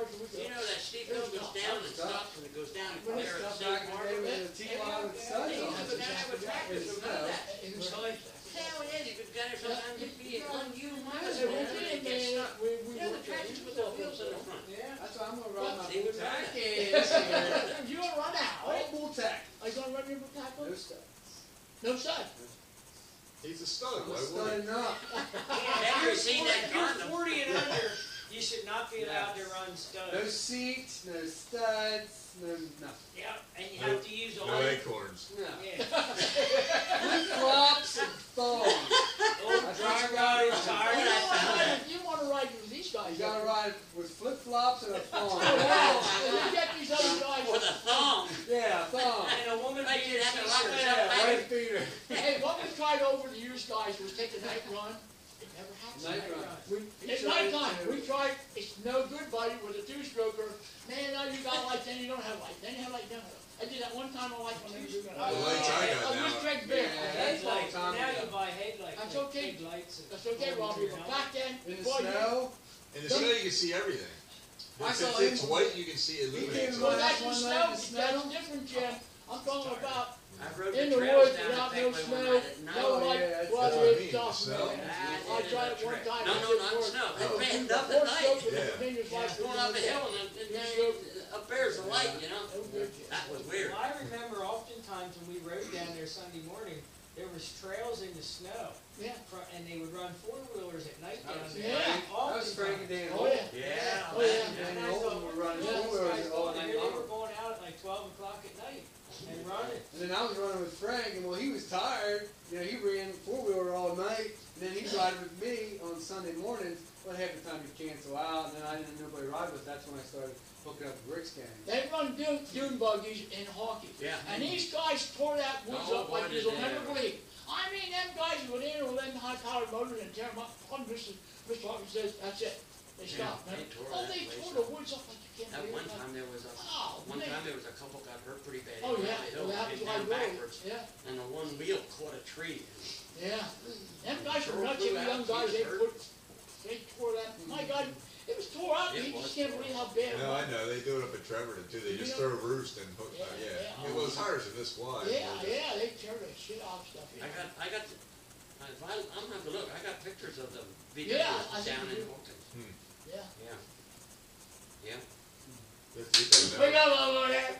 yards a week. You know that steep hill goes down and stops and it goes down and When there it's at stuff back St. in the day Margaret. when the T-line with the sun They on used to go down there with tractors, remember that? Inside. Hell yeah, you could go there sometimes it'd be on you miles Yeah, an we hour and did, they'd get man. stuck. We You know the worked tractors at with the wheels in the front. Yeah, that's why I'm gonna run my They would bull tack run is here. You wanna run out? All bull tack. Are you gonna run your tackle? No stuff. No stud. He's a stud, I'm why a wouldn't stud enough. Have you seen that If you're car? 40 and under, you should not be allowed to run No studs. seats, no studs, no nothing. Yeah, and you have to use he? all. No acorns. No. Yeah. Flip flops and thongs. Old dry rod is tired. You wanna ride with these guys? You gotta ride with flip flops and a thong. Oh, wow. And you get these other guys. With a thumb. Yeah, thong. And a woman Like being you'd have to a lock t-shirt. yourself Yeah, white beater. Hey, what we tried over the years, guys, was take a night run. It never happened. Night run. It's nighttime. We tried. It's no good, buddy, with a two-stroker. Man, now you got lights, then you don't have lights. Then you have lights, then you don't have lights. I did that one time on light when they were doing it. The lights I got I was now. Greg Bear. Yeah. Headlights, Time now ago. you buy headlights. That's like okay. big lights and- That's okay, Robbie, but back then, In the boy, you- snow. In the snow, you can see everything. I If saw it's him- white, you can see it He illuminates. came well, on that's that the one snow. night in the snow. That's different, Jim. I'm talking about I rode in the the trails woods down without at no Peckley one snow, night at night. no Oh, light, yeah, that's well, what I it's mean, tough, the snow. man. I I did tried it it one trick. time. No, I no, did not work. snow. I It was rained doing the up at fourth night. stroke with Yeah. the fingers like Going up a hill and then up there's the light, you know? No good, Jim. That was weird. Well, I remember oftentimes when we rode down there Sunday morning, there was trails in the snow. Yeah. And they would run four-wheelers at night down was- there. Yeah. That was Frank and Dan. Oh, yeah. Yeah. Oh, yeah. Dan And I Holden thought, were running yeah, four-wheelers these guys all going night there, they were long. going out at like 12 o'clock at night and running. And then I was running with Frank, and well, he was tired. You know, he ran four-wheeler all night. And then he'd ride with me on Sunday mornings. Well, half the time he'd cancel out, and then I didn't have nobody to ride with. That's when I started hooking up the bricks gang. They run dune buggies in hockey. Yeah. And these guys tore that woods Oh, up like boy, you'll did they never ever. believe. I mean, them guys went in with them high-powered motors and tear them up. One Mr. Hawkins says, that's it. They stopped. Yeah, they tore Oh, that they place tore the up. woods up like you can't At believe one it. time there was Oh, one man. time there was a couple got hurt pretty bad. Oh, They yeah. ran the hill, Well, that came was down like road. backwards, Yeah, and the one wheel caught a tree. yeah. Them guys Sure were nuts, flew them out. young He guys, was they hurt. they tore that. My God, it was tore up. It You was just can't tore believe up. how bad it No, I was. know, they do it up at Trevorton too, they just You know- throw a roost and hook, Yeah, yeah. yeah. Well, the tires are this wide. Yeah, they tear the shit out of stuff. I got, I'm gonna have to look, I got pictures of the Yeah, I videos think down you in do. Hawkins. Yeah. Yeah. Yeah. Let's get that Wake down. up over there.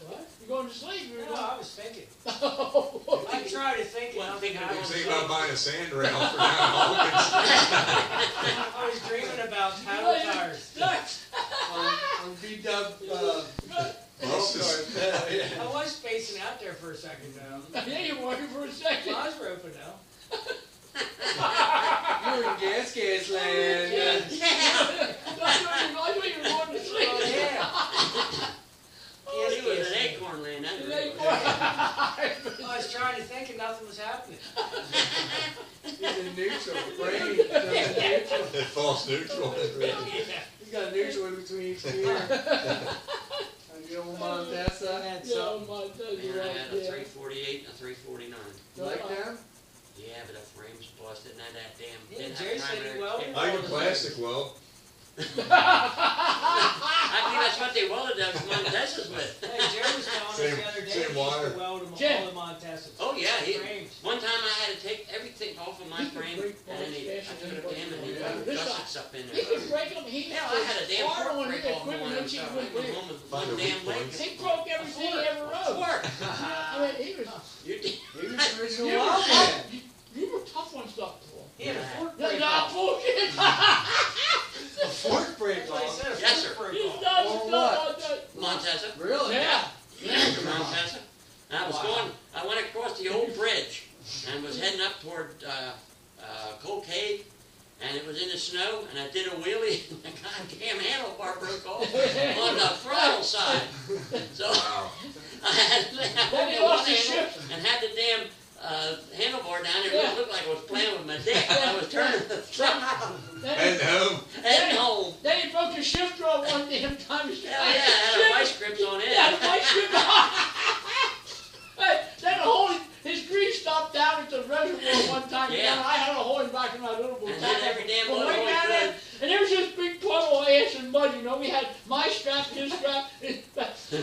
What? You going to sleep? You're No, I was thinking. going. I try to think. Well, I'm thinking I of was going thinking about buying a sand rail for down in Hawkins. I was dreaming about paddle tires. On V-Dub, Buses. I was spacing out there for a second though. Yeah, you're working for a second. I was roping though. You're in gas land. Yeah. I thought you were going to sleep. Oh, yeah. He Yes, was yes, an yes. acorn laying that They way. I was trying to think and nothing was happening. He's in neutral. Brain goes in neutral. It falls neutral. He's got a neutral in between each gear. And the old Montesa. And Yeah, so, my God, Yeah, you're I right, had a yeah. 348 and a 349. Like them? Yeah, but the frame's busted, and that damn. Yeah, didn't Jerry have said he primary welded kick. I can plastic weld. I think that's what they welded those Montesas with. hey, Jerry was telling us Same- the other day same he used wire. to weld them Jim. all the Montesas. Oh yeah, Frames. one time I had to take everything off of my He could frame, break and then I faster took than it to him, and he anybody. put This gussets up in He there. could break them. He Hell, I had a damn hard fork on break his off of equipment one when of she them. went I went with home with Find one a weak damn leg. point. He broke everything he ever wrote. Fork. I mean, he was. You did. He was the original You were wild tough. man. You were tough on stuff. He had a fork That's break not off. bullshit. A fork break That's what he off. said, a Yes, fork sir. break He's off. done Or stuff what? like that. Montesa. Really? Yeah. Montesa. And I was going. I went across the old bridge and was heading up toward Cold Cave, and it was in the snow, and I did a wheelie, and the goddamn handlebar broke off on the throttle side. So I had Then to you lost one your handle shift. and had the damn handlebar down there. Yeah. It looked like I was playing with my dick. I was turning the throttle Heading home. heading home. Then he broke his shifter up one damn time. Hell yeah, I had a vice grips on it. Yeah, the vice grip. Hey, then the whole, his grease stopped down at the reservoir one time. Yeah. And I had a hole in back in my little boat. And then every damn Well, motor way always down there, good. and there was this big puddle of ash and mud was, you know, we had my strap, his strap, and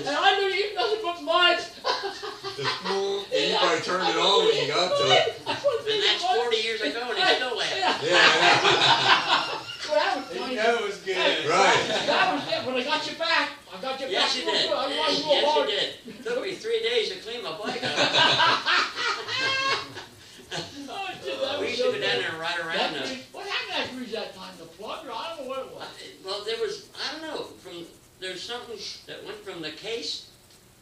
I knew even nothing but mud. You probably turned it on when you got to it. And that's 40 years ago, and he's still laughing. Yeah. Well, that was You funny. know it was good. Right. That was it. When I got you back, I got you back. Yes, you real did. good. I was Yes, real hard. you did. Took me 3 days to clean my bike up. Oh, shit, that We was used so to go down good. there and ride around. That grease- What happened to that grease that time? The plug, or I don't know what it was. Well, there was, I don't know, there's something that went from the case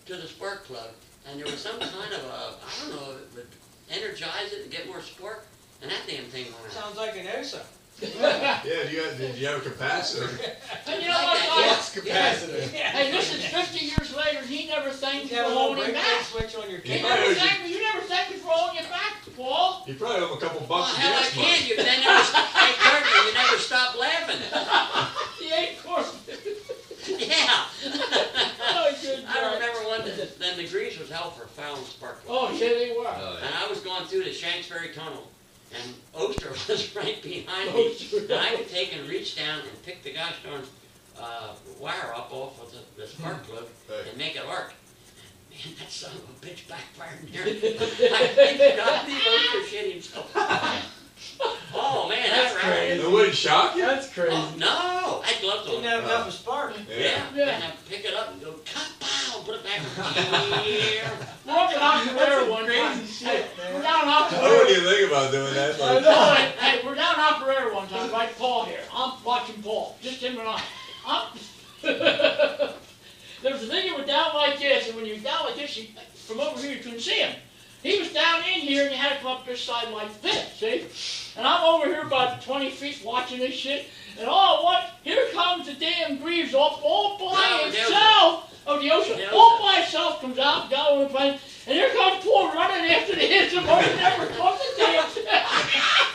to the spark plug, and there was some kind of a, I don't know, it would energize it and get more spark, and that damn thing went out. Sounds like an OSA. Yeah, did you have a capacitor? And you know what, Flux guys? capacitor. Hey, this is 50 years later, and he never thanked You me have for a little holding break back. switch on your He key. never thanked me. You never thanked me for holding it back, Paul. You probably owe him a couple Well, bucks of hell, I gas can't, money. you hey, Gardner, you never stop laughing. He ate course. Yeah. Oh, good I God. remember one, then the grease was hell for fouling spark plug. Oh, yeah, they were. Oh, And I was going through the Shanks Ferry Tunnel, and Oster was right behind me. And I could take and reach down and pick the gosh darn wire up off of the spark plug Hey. and make it arc. Man, that son of a bitch backfired in there. I believe Oster shit himself. Oh, man, That's that crazy. It wouldn't shock you? That's crazy. Oh, no, I had gloves Didn't on. have enough of spark. Yeah, Yeah. and I pick it up and go, pow, put it back here. We're up in Octorara one crazy time. shit, Hey, man. we're down in I Octorara. wouldn't even think about doing that. I Like, know it. Hey, we're down in Octorara one time, right? Paul here. I'm watching Paul, just him and I. There was a thing that was down like this, and when you were down like this, from over here you couldn't see him. He was down in here, and you had to come up this side like this, see? And I'm over here about 20 feet watching this shit, and here comes the damn Greaves all by No, the himself. Oh, the ocean. The All ocean. by himself comes out, got on the plane, and here comes Paul running after the hits, and Martin never caught the damn thing.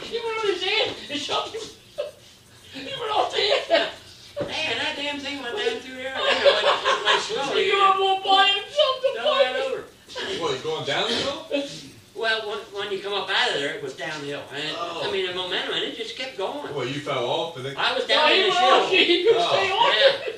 He went on his hand and shoved him. He went off the hand. Man, that damn thing went down through there. Like slow. He went all by himself to Fell right fight. over. what, you going down the hill? Well, when you come up out of there, it was downhill. And Oh. I mean, the momentum, and it just kept going. Well, you fell off and then. I was Yeah, down he in the went off. hill. He couldn't Oh. stay on.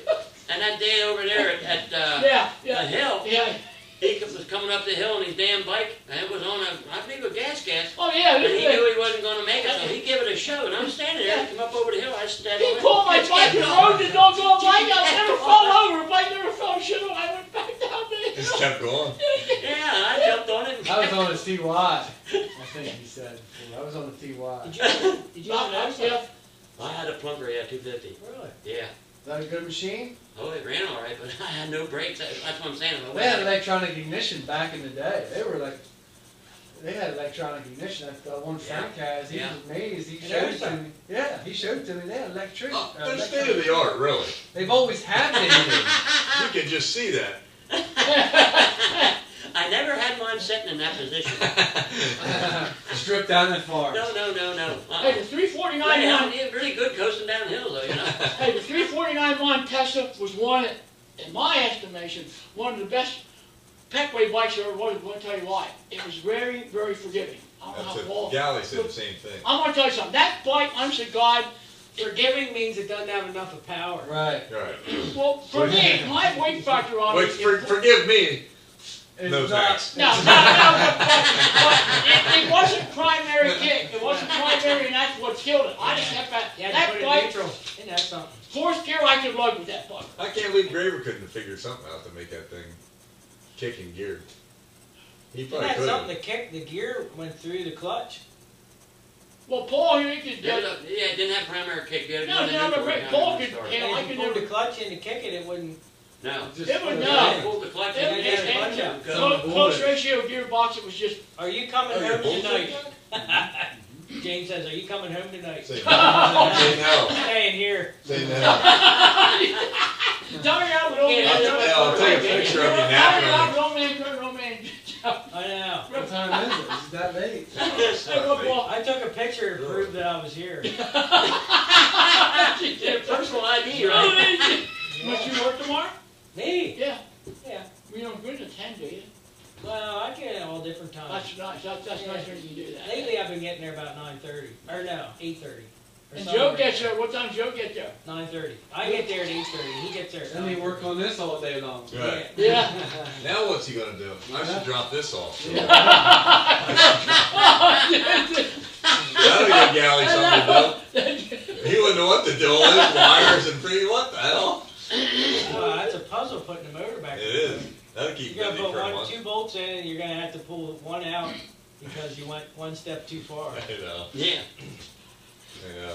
Yeah. And that day over there at Yeah, the yeah, hill, yeah. he was coming up the hill on his damn bike, and it was on I believe, a gas. Oh yeah, And this he is knew he wasn't going to make it, so he gave it a show. And I'm standing there, he come up over the hill, I stepped He on it. pulled my Just bike kept and going. rode the doggone bike. I never fell over. The bike never fell shit on. I went back down there. Just kept going. Yeah, and I jumped on it. And I was kept on a TY. I think he said. I was on a TY. Did you have an OSA? Yeah. I had a plunker, yeah, 250. Really? Yeah. Is that a good machine? Oh, it ran all right, but I had no brakes. That's what I'm saying. They had electronic ignition back in the day. They had electronic ignition. That one Frank has. He Yeah. was amazed. He And showed it there's to me. Yeah, he showed it to me. They had electric. Oh, they're electronic- state of the art, really. They've always had them. You can just see that. I never had mine sitting in that position. Stripped down that far. No. Hey, the 349 one. Yeah, really good coasting down hills, though, you know. Hey, the 349 one Tesla was one, in my estimation, one of the best Peckway bikes there ever was. I'm going to tell you why. It was very, very forgiving. I don't know That's how Paul. it. Galley said the same thing. I'm going to tell you something. That bike, honest to God, Forgiving means it doesn't have enough of power. Right. Right. well, for me, my weight factor on Wait, it. forgive me. It's No not- thanks. No, but it wasn't primary kick. It wasn't primary, and that's what killed it. I just kept that. You had to That put it bike, neutral. Isn't that something? fourth gear, I could lug with that bike. I can't believe Graver couldn't have figured something out to make that thing kick in gear. He Isn't probably that could something have. to kick the gear went through the clutch? Well, Paul, you could. Yeah, it didn't have primary kick. You had to No, go to no, neutral but behind Paul the could- start. yeah, I And if could you pulled never- the clutch in to kick it, it wouldn't. No. Just It would put not. I pulled the clutch It in. was Yeah, just yeah, close, yeah. close ratio gearbox. It was just. Are you coming Oh, your home bull's tonight? like that? James says, "Are you coming home tonight?" Say no. Staying here. Say no. Tell me how the old Yeah, man. yeah, I'll take a picture of you Tell me napping how on the old man couldn't romance. I know. What time is it? Is it that late? Hey, look, Paul. I took a picture to prove that I was here. Yeah, personal ID, right? Must you work tomorrow? Me? Yeah. Yeah. You don't go to 10, do you? Well, I get it all different times. That's nice. That's nice when you do that. Lately, I've been getting there about 9:30. Or no, 8:30. or And something Joe like gets that. there, what time Joe get there? 9:30. I get there at 8:30. He gets there. At Then they work on this all day long. Right. Yeah. Now what's he gonna do? I should drop this off. That'll give Gally something to do. He wouldn't know what to do. All those wires and free. What the hell? Well, that's a puzzle putting the motor back. It is. That'll keep You're busy gonna for a put month. 2 bolts in, and you're gonna have to pull one out because you went one step too far. I know. Yeah. I know.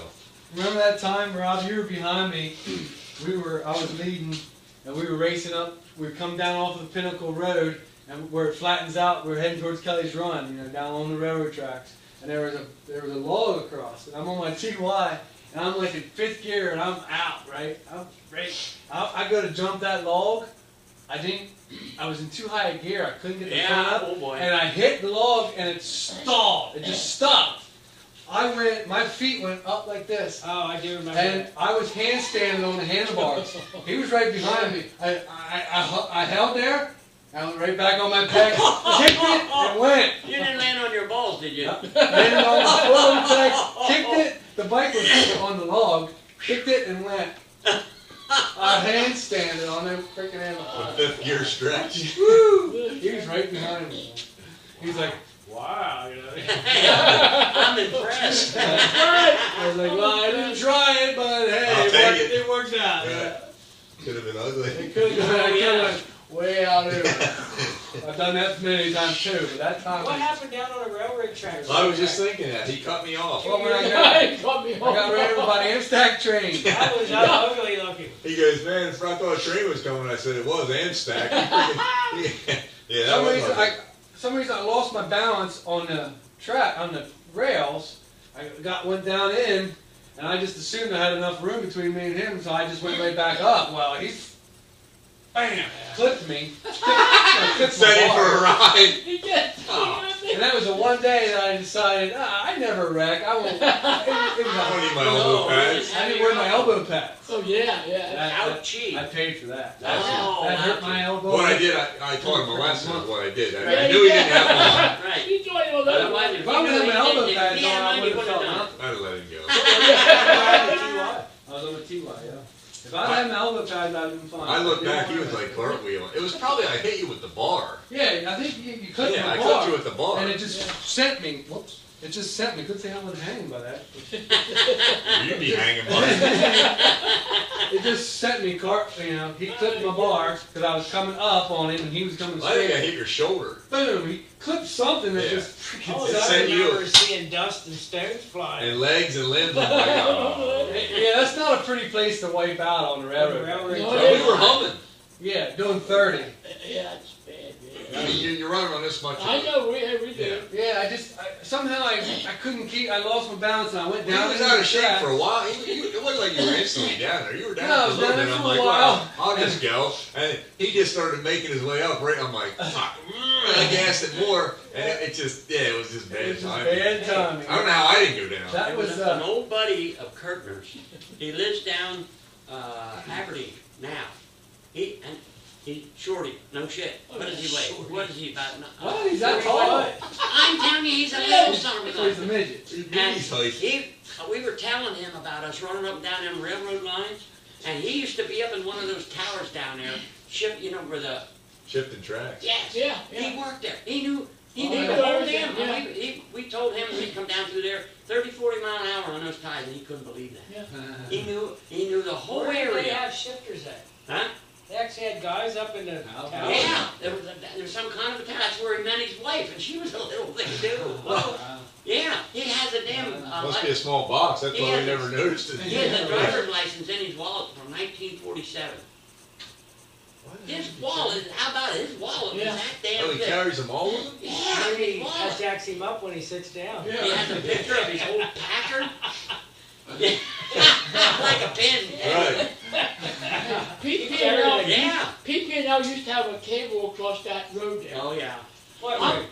Remember that time, Rob? You were behind me. I was leading, and we were racing up. We come down off of the Pinnacle Road, and where it flattens out, we're heading towards Kelly's Run. You know, down on the railroad tracks. And there was a log across, and I'm on my TY, and I'm like in 5th gear, and I'm out, right? I go to jump that log. I was in too high a gear. I couldn't get the front Yeah, up, oh boy. and I hit the log, and it stalled. It just stopped. My feet went up like this. Oh, I do remember. And that. I was handstanding on the handlebars. He was right behind me. I held there. I went right back on my peg, kicked it, and went. You didn't land on your balls, did you? Landed on the floor of the peg, kicked it. The bike was on the log. Kicked it and went. I handstanded on them freaking The handlebars. 5th gear stretch. Woo! He was right behind me. He's like, Wow, you know. I'm impressed. I was like, well, I didn't try it, but hey, I'll take it. it worked out. Yeah. Could have been ugly. It could have been way out there. I've done that many times too, but that time What happened down on the railroad tracks? I was just thinking that. He cut me off. Well, when I Got me got ran over by the Amstack train. That was ugly looking. He goes, man, I thought a train was coming. I said, it was Amstack. Yeah, that was ugly. Some reason I lost my balance on the rails. Went down in, and I just assumed I had enough room between me and him, so I just went right back up. Well, he's bam, clipped me. Clipped Set him my for a bar. ride. He gets And that was the one day that I decided, I never wreck. I won't. It was I don't need my elbow No, pads. I didn't wear my elbow pads. Oh, yeah. Ouchie. I paid for that. Oh, That hurt ouchie. my elbow. What I did, I taught him a lesson of what I did. I Yeah, knew he didn't have one. Right. He's doing all that. Otherwise, If I would have my elbow if pads he on, had I money, would he have would've felt done it. nothing. I'd have let him go. I was on the TY, yeah. If I had my elbow pads, I'd have been fine. I looked back, he was like cartwheeling. It was probably I hit you with the bar. Yeah, I think you clipped Yeah, my I bar. clipped you with the bar. And it just sent me. Whoops. It just sent me. Couldn't say I wasn't hanging by that. You'd be hanging by it. It just sent me, he clipped my bar because I was coming up on him and he was coming I think I straight. hit your shoulder. Boom. He clipped something that Yeah. just freaking Oh, It I sent you- remember seeing dust and stones flying. And legs and limbs. I'm like, oh. Yeah, that's not a pretty place to wipe out on the railroad. No, So we were humming. Yeah, doing 30. Yeah, that's bad, I man. mean, you're running on this much. I know, we do. Yeah, somehow I couldn't keep, I lost my balance and I went He down. was into out the of shape track. for a while. It wasn't like you were instantly down there. You were down No, I for a was little down bit. there I'm for a like, while. well, I'll just go. And he just started making his way up. Right, I'm like, fuck. I gassed it more, and it just, it was just It bad was just timing. bad timing. I don't know how I didn't go down. That There was, was an old buddy of Kirtner's. He lives down Aberdeen now. He's shorty, no shit. What does he weigh? What is he about? oh, he's that 41? tall. I'm telling you, he's a little son of a So he's a gun. midget. And He's like, we were telling him about us running up and down them railroad lines, and he used to be up in one of those towers down there, where the shifting tracks. yes, Yeah, he worked there. He knew Oh, the yeah. whole damn. Yeah. We told him we'd come down through there 30, 40 mile an hour on those ties, and he couldn't believe that. Yeah. He knew the whole Where did they area. have shifters at? Huh? They actually had guys up in the Oh, tower. Yeah, there was some kind of a tower. That's where he met his wife, and she was a little thing too. Wow. Yeah, he has a damn. Must be a small box. That's why Yeah. we never noticed it. He has a driver's license in his wallet from 1947. His wallet, how about it? His wallet Yeah. was that damn Oh, he big. carries them all with him? Yeah, Maybe his that wallet. jacks him up when he sits down. Yeah. He has a picture of his old Packard. Yeah. Like a pin. Right. PP&L, Yeah. PP&L used to have a cable across that road there. Oh yeah. What I'm- road?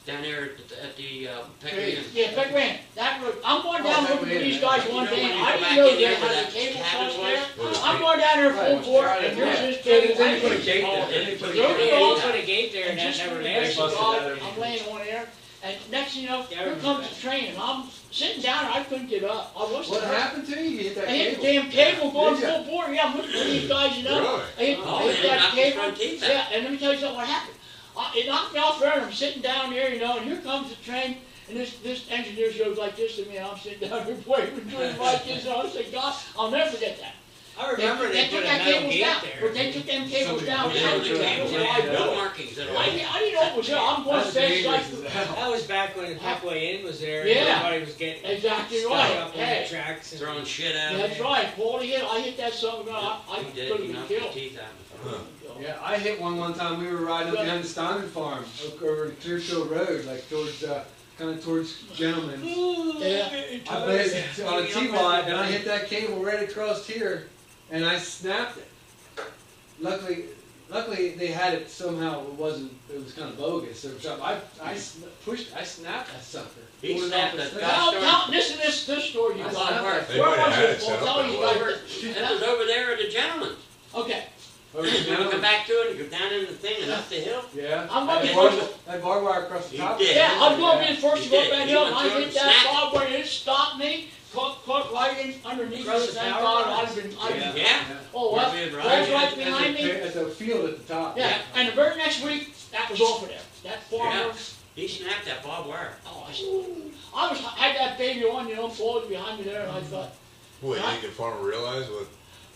Down there at the Peckering. Yeah, Big Man, that road, I'm going down Oh, looking for Big these Man. guys You one know day, when and you I go didn't back know in they there had where a that cable cabin across was? there. I'm going down there full Right, bore, right, and yeah. here's this Yeah, cable. then you put a gate there. Oh, Then you put a Drove gate it there. all. They put a gate there and And that just never when They they lasted. busted stop, that over. I'm laying on there, and next next thing you know, Yeah, I here remember comes that. the train, and I'm sitting down there, I couldn't get up. I was What happened to you? You hit that I hit the cable. damn cable going Did ya? full bore. Yeah, I'm looking for these guys, you know. Really? I hit, Oh, I hit it that knocked his cable. front teeth out. Yeah, and let me tell you something. What happened? It knocked me off there, and I'm sitting down there, you know, and here comes the train. And this engineer goes like this to me, and I'm sitting down here waving to him like this, and I said, God, I'll never forget that. I remember they took put a that metal cables gate down, there. but they took them cables down. Yeah, They the took the cables, cables yeah, down. no markings at all. I didn't know it was there. I'm going That's to say dangerous like, as hell. That was back when the Peckway Inn was there. Yeah. And everybody was getting exactly stuck right. up on Hey, the tracks. And, Throwing shit out. that's right. Quality hit. I hit that something. I He could did, have he been knocked his killed. teeth out in front of him. Yeah, I hit one time. We were riding up behind the Steinman farm over Clearfield Road, like towards kind of towards Gentleman's. Yeah. I placed it on a T-Wide, and I hit that cable right across here, and I snapped it. Luckily they had it somehow. It was kind of bogus or something. I snapped that sucker. He Pulled it snapped off that his guy. thing. Listen to this story you I got. thought worse. They Where might have was had it? it set Well, up tell that you way. guys. That was over there at the gentleman's. Okay. Over You the come mountain. back to it and go down in the thing and up the hill. Yeah. I'm gonna be That first. barbed wire across the You top. did. Yeah, I'm gonna be the first to go You up did. that You hill. went I through it hit and that snapped bob where it stopped me, caught right in underneath Across it. the Thank power God, lines. I've been. Yeah. Yeah? Oh, Where what? we had Right, riding right at- behind me. At the field at the top. Yeah, and the very next week, that was off of there. That farmer. He snapped that barbed wire. Oh, I had that baby on, you know, floating behind me there, and I thought, Wait, you think the farmer realized what?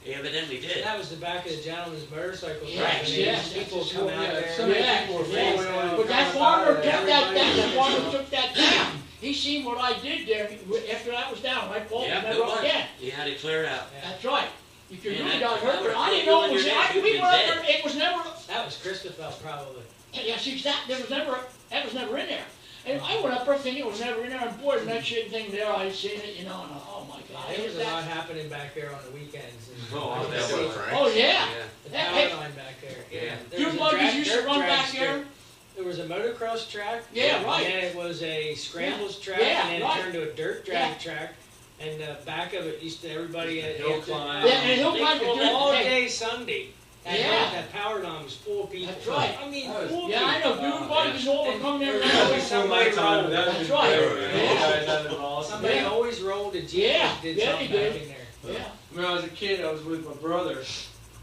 He evidently did. that was the back of the gentleman's motorcycle. Right, track, and yes, people that's come just- out yeah, there. so many Yeah, people were yeah. four-wheeling but that and farmer coming took out of that there. down. That farmer took that down. He seen what I did there after that was down. I pulled Yeah, and it never up was. again. He had it cleared out. Yeah. That's right. If you Yeah, really that- got hurt, that there, I would didn't put know you it on was. your neck, We you'd went been up dead. there. It was never. That was Christopher probably. Yeah, see, that was never in there. And I went up there thinking it was never in there. And boy, the next shit thing there, I seen it, you know, and oh my God, There it was was a lot that. happening back there on the weekends. And Oh, I you bet could it see was. Frank? Oh yeah. the Hey, power hey. line back there. Yeah. Yeah. There You was a buggies used to dirt run drag back strip. there. There was a motocross track. Yeah, right. And then it was a scrambles track, Yeah, and then right. it turned to a dirt drag track. And the back of it used to everybody at Hill climb. Yeah, and he'll climb the dirt. all Hey, day Sunday. That, Yeah. that power line was full of people. That's right. I mean, That was- full of yeah, I people. know. Dude, buddy was over And coming there. there was now. always somebody rolled. That's right. Yeah. Somebody Yeah. always rolled a Jeep Yeah, and did yeah, something he did. back in there. Yeah. When I was a kid, I was with my brother,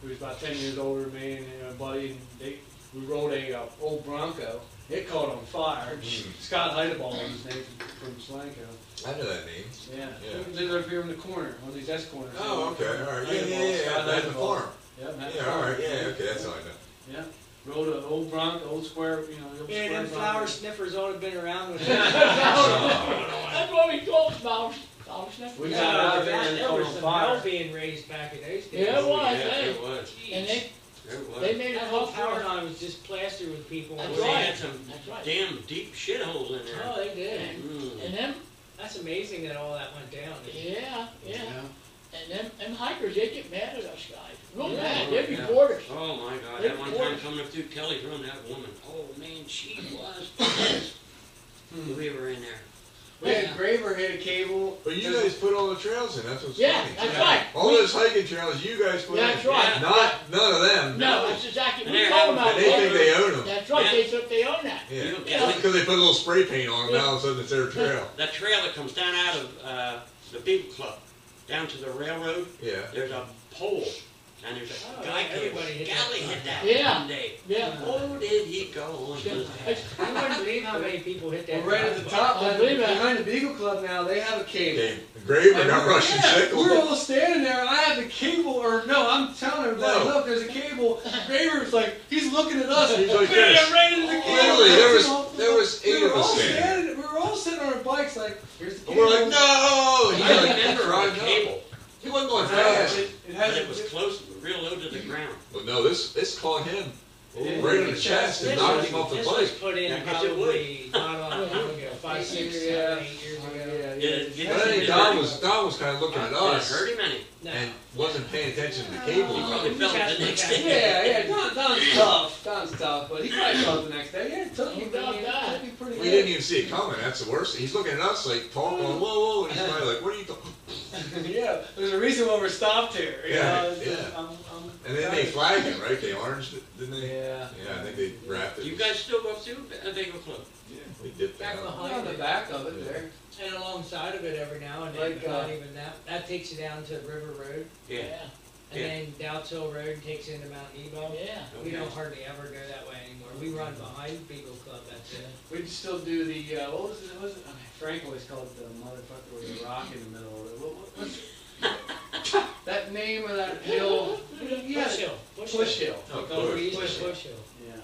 who was about 10 years older than me, and a buddy, and we rode a old Bronco. It caught on fire. Scott Heideball was his name from Slanko. I know that name. Yeah. Yeah. He lived up here in the corner, one of these S corners. Oh, okay, all right, yeah, Heideball, yeah, yeah, Scott that's the Heideball. farm. Yep, that's Yeah, all right, yeah, okay, that's all I know. Yeah. Rode an old Bronco, old square, you know, old Yeah, square them Bronco. flower sniffers ought to have been around with That's what we called Smiles. We Yeah, got out there and it there caught was on some fire. hell being raised back in those days. Yeah, it was. Yeah, Hey. there was. And they There was. made it That whole tough power for us. line was just plastered with people. That's Well, they right. had some That's right. damn deep shitholes in there. Oh, they did. Mm. And them, That's amazing that all that went down. yeah. Yeah. And them hikers, they get mad at us guys. Real Yeah. mad. They'd be Yeah. boarders. Oh my God! They That one poured- time coming up through Kelly's Run, that woman. Oh man, she was pissed. We were in there. We had Graver hit a cable. But you guys put all the trails in, that's what's Yeah, funny. that's right. All those hiking trails you guys put in. That's right. Not, none of them. No, that's exactly. And We they're told them having- about And they think it. they own them. That's right. Yeah. They thought they own that. Yeah, You Yeah. because they put a little spray paint on them, now all of a sudden it's their trail. That trail that comes down out of the Beagle Club, down to the railroad, Yeah. there's a pole, and there's a Oh, guy everybody hit that. Golly hit that Yeah. one day. Yeah. Oh, did he go on to the I wouldn't believe how many people hit that. Well, right at the top, I believe that. behind the Beagle Club now, they have a cable. Okay, Graver got Russian Yeah, sickle. we're all standing there. I have the cable, or no, I'm telling everybody, No. look, there's a cable. Graver's like, he's looking at us. He's like Bam, this. right into the cable. Literally, there was- You know, there was eight we were of us all standing. standing. We were all sitting on our bikes, like, here's the And cable. we're like, no! He's I like, remember driving on the up. cable, He wasn't going It fast. but has it was close, real low to the ground. Well, no, this caught him Yeah. right on the chest and This knocked was- him off the this bike. was put in Yeah, 'cause it probably not long ago, 5, 6, 7, 8 years ago. Did it get But I think you? Don was kind of looking at Did it us hurt him any? No. and wasn't paying attention to the He cable. probably felt it the next day. Yeah, Don's tough. Don's tough, but he probably felt the next day. Yeah, it took him. He felt I mean, that. it took him pretty We good. didn't even see it coming. That's the worst. He's looking at us like talking, going, whoa, whoa, and he's probably like, what are you talking? Yeah, there's a reason why we're stopped here. You Yeah, know, it's just- yeah. I'm And then they flagged him, right? They oranged it, didn't they? Yeah. Yeah, I think they wrapped it. You guys still go through a Beagle Club? Yeah. We dipped Back down. behind On the it. back of it there. And alongside of it every now and then, Like, but not even that. That takes you down to River Road. Yeah. And then Dowds Hill Road takes you into Mount Nebo. Yeah. We Okay. don't hardly ever go that way anymore. We run behind Beagle Club, that's it. We'd still do the, what was it, Frank always called it the motherfucker with the rock in the middle of it. What's that name of that hill? Yeah, Push Hill. Push Hill. Oh, We call it Push. East Push Hill. Push Hill. Yeah,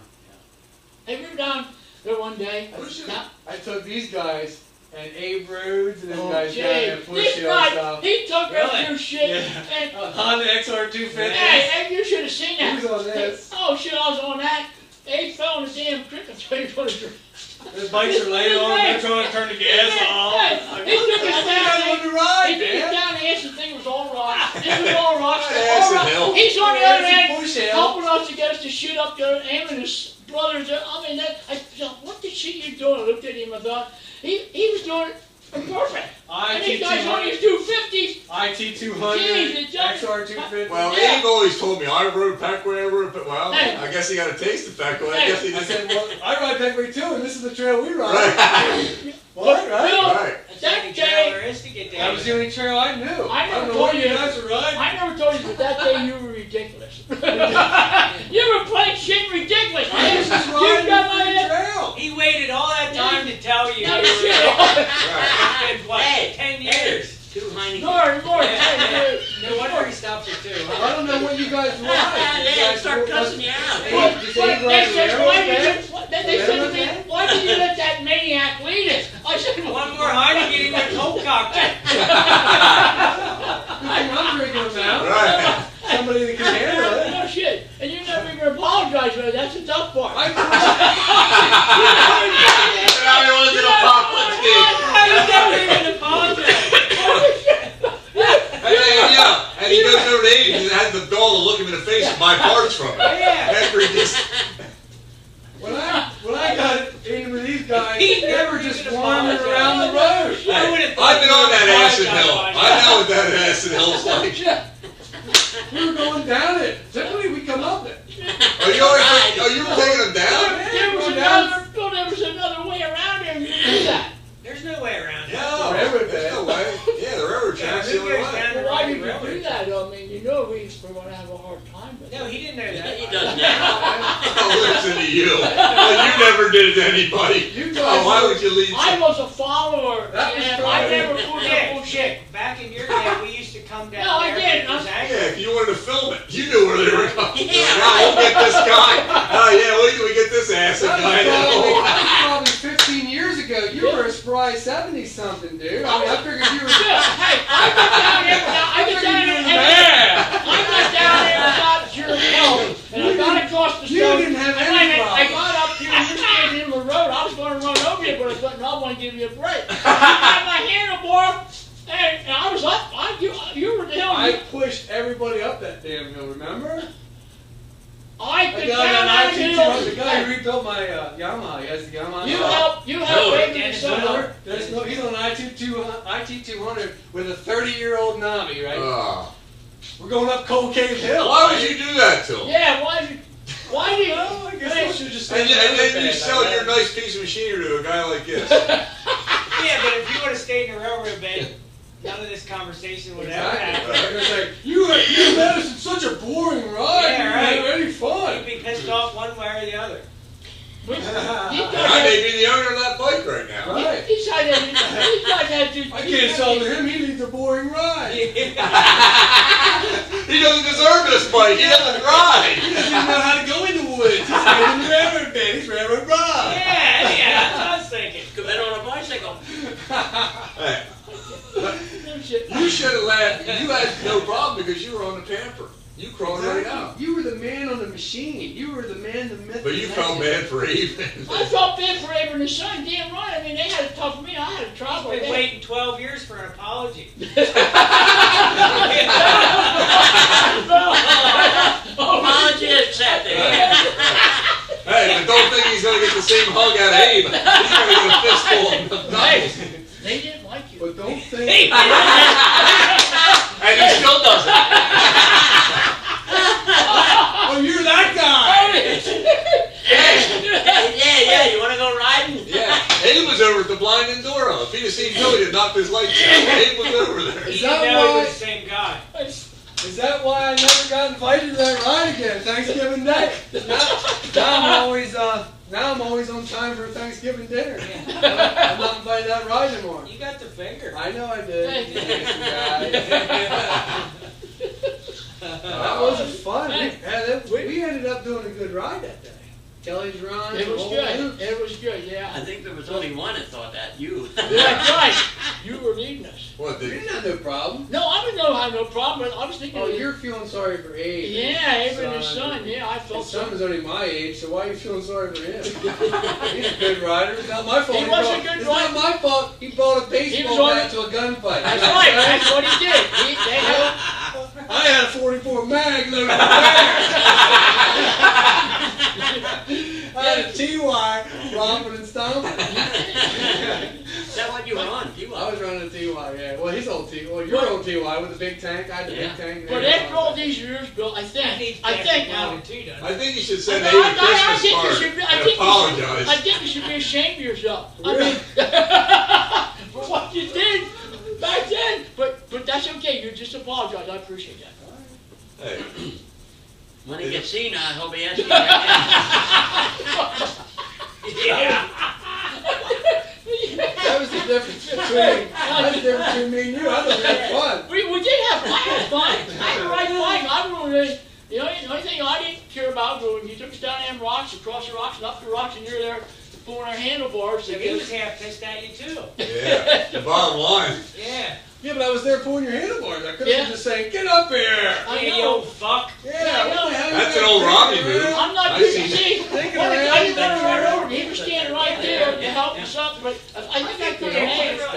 Hey, we were down there one day. Push Hill. Now, yeah. I took these guys and Abe Rhodes and them oh, guys down Jay, there Push this Hill guy, stuff. he took us Really? through shit. Yeah. And, Honda XR250. hey, you should have seen He that. was on this. Oh, shit, I was on that. They fell in the damn creek. I'm telling you what, Those bikes are laying on, they're trying to turn the gas off. He took us down. on the ride, He took us man. down the acid thing was all rock. It was all rock. Acid All rock. hill. He's on the other end, Push Hill. helping us to get us to shoot up there. Him and his brothers. I mean, I thought, what the shit you doing? I looked at him. I thought he was doing it perfect. And these guys on these 250s. IT200, Jesus, XR250. Well, Yeah. Abe always told me I rode Peckway, I rode Peckway. Well, Hey. I guess he got a taste of Peckway. I guess he I just. said, well, I ride Peckway too, and this is the trail we ride. Right. What, right? Bill, Right. That's That any day- trail there is to get down. That was the only trail I knew. I never don't know told what you you that. guys were riding. I never told you, but that day you were ridiculous. You were playing shit ridiculous. I was just You riding got my the head. trail. He waited all that time to tell you. No, you were shit. Right. It's been, what, Hey, 10 hey, years? Two Heineken. More. No wonder he stopped at 2. Huh? I don't know what you guys ride. You They guys start go- cussing you out. Hey, did they ride the railroad bed? They said to me, why did you let that maniac lead us? I said, One more Heineken, he went cold cocktail. I'm drinking them now. Right. Somebody that can handle it. No shit. And you never even apologize for it. That's the tough part. I Now he wants an apology. You never even apologized. And he goes over to Abe and has the gall to look him in the face and buy parts from him. Yeah. After he just. when I got in with these guys, He they never were just even wandering apologized. around the road. I would have I've been on that acid hill. apologized. I know what that acid hill's like. We were going down it. Typically we come up it. Are you always? Are you taking them down? There was another way around there. You do that. There's no way around it. No, Railroad there's no way. Yeah, the railroad track's the who only goes way. down Well, why did you Railroad do that? I mean, you know we were going to have a hard time with No, it. he didn't know that. He does now. Oh, listen to you. Well, you never did it to anybody. You guys Oh, why would you leave? I was a follower, That was and I probably- never pulled that bullshit. Back in your day, we used to come down No, I there. did. and it was I'm- angry. Yeah, if you wanted to film it, you knew where they were going. Yeah. Now we'll get this guy. Oh yeah, we get this acid guy That now. was probably 15 years ago. You were a spry 70-something, dude. I mean, I figured you were. Yeah, hey, I got down there without your help, and I got across the You stone, didn't have and any I problem. got up here, and you're standing in the road, I was gonna run over you, but I thought, no, I wanna give you a break. I got my handlebar, and I was up, you were the hell, I pushed everybody up that damn hill, remember? I The could guy, down that hill. the guy who rebuilt my Yamaha, he has the Yamaha. You helped baby Dennis son. Miller. There's no, he's on an IT200 with a 30-year-old Nami, right? Oh. We're going up Cold Cave Hill. Why would you do that to him? Yeah, why do you? Well, I guess I should just. And then you sell your nice piece of machinery to a guy like this. Yeah, but if you would have stayed in the railroad bed, none of this conversation would have ever Exactly. happened. They're gonna say, you made us in such a boring ride. Yeah, You didn't right. have any fun. You'd be pissed off one way or the other. These And I may be the owner of that bike right now. Right. guys had to. I can't sell to him. He needs a boring ride. He doesn't deserve this bike. He doesn't ride. He doesn't even know how to go in the woods. He's staying in the railroad bed. He's railroad ride. Yeah, that's what I was thinking. Could have been on a bicycle. Hey, No shit. you should have laughed. You had no problem because you were on the pamper. You crawled right out. You were the man on the machine. You were the man, the myth. But the you felt legend. bad for even. I felt bad for Abe and his son. Damn right. I mean, they had it tough for me. I had a trouble. Been waiting 12 years for an apology. Apology accepted. Hey, but don't think he's going to get the same hug out of Abe. He's going to get a fistful of knuckles. Hey, they didn't like you. But don't think. And he still doesn't. Oh, you're that guy. Hey, yeah, you want to go riding? Yeah. Abe was over at the blind and door. If he'd have seen Billy, he'd knocked his lights out. Abe was over there. He Is didn't that know he why- was the same guy. Is that why I never got invited to that ride again? Thanksgiving Day. Now I'm always on time for Thanksgiving dinner. I'm not invited to that ride anymore. You got the finger. I know I did. Thank you. That wasn't fun. We ended up doing a good ride that day. Kelly's run. It was the good. whole loop. It was good, yeah. I think there was only one that thought that, you. That's right. You were leading us. What, You did didn't have no problem. No, I didn't have no problem, but I was thinking. Oh, you're feeling sorry for Abe. Yeah, Abe and his son. Yeah, I felt His son so. was only my age, so why are you feeling sorry for him? He's a good rider. It's not my fault. He was a good It's rider. not my fault. He brought a He was baseball on bat to a gunfight. That's right. That's what he did. They had. I had a 44 mag loaded in there. I had a TY romping and stomping. Is that what you were on? You I were. was running a TY, yeah. Well, his old TY. Well, your old TY with the big tank. I had the Yeah. big tank. But after all these years, Bill, I think now. I think you should send I Abe a think Christmas you card should be- I and think you should- apologize. I think you should be ashamed of yourself. I Really? mean, for what you did back then. But that's okay. You just apologize. I appreciate that. Hey, When he gets seen, I hope he asks you that. Yeah. That was the difference between me and you. I thought we had fun. We did have fun. I had fun. I had the right fun. I really, the only thing I didn't care about was when you took us down them rocks, across the rocks, and up the rocks, and you're there pulling our handlebars. So he was half pissed at you too. yeah, the bottom line. Yeah. Yeah, but I was there pulling your handlebars. I couldn't Yeah. just say, "Get up here." I Hey, you know. old fuck. Yeah, what the hell? That's you an old guys Robbie doing, move. man? I'm not I good to seen see. Thinking Well, around, I didn't run thinking right around. over. He was standing right there to help us up. But I think I could Hey, have.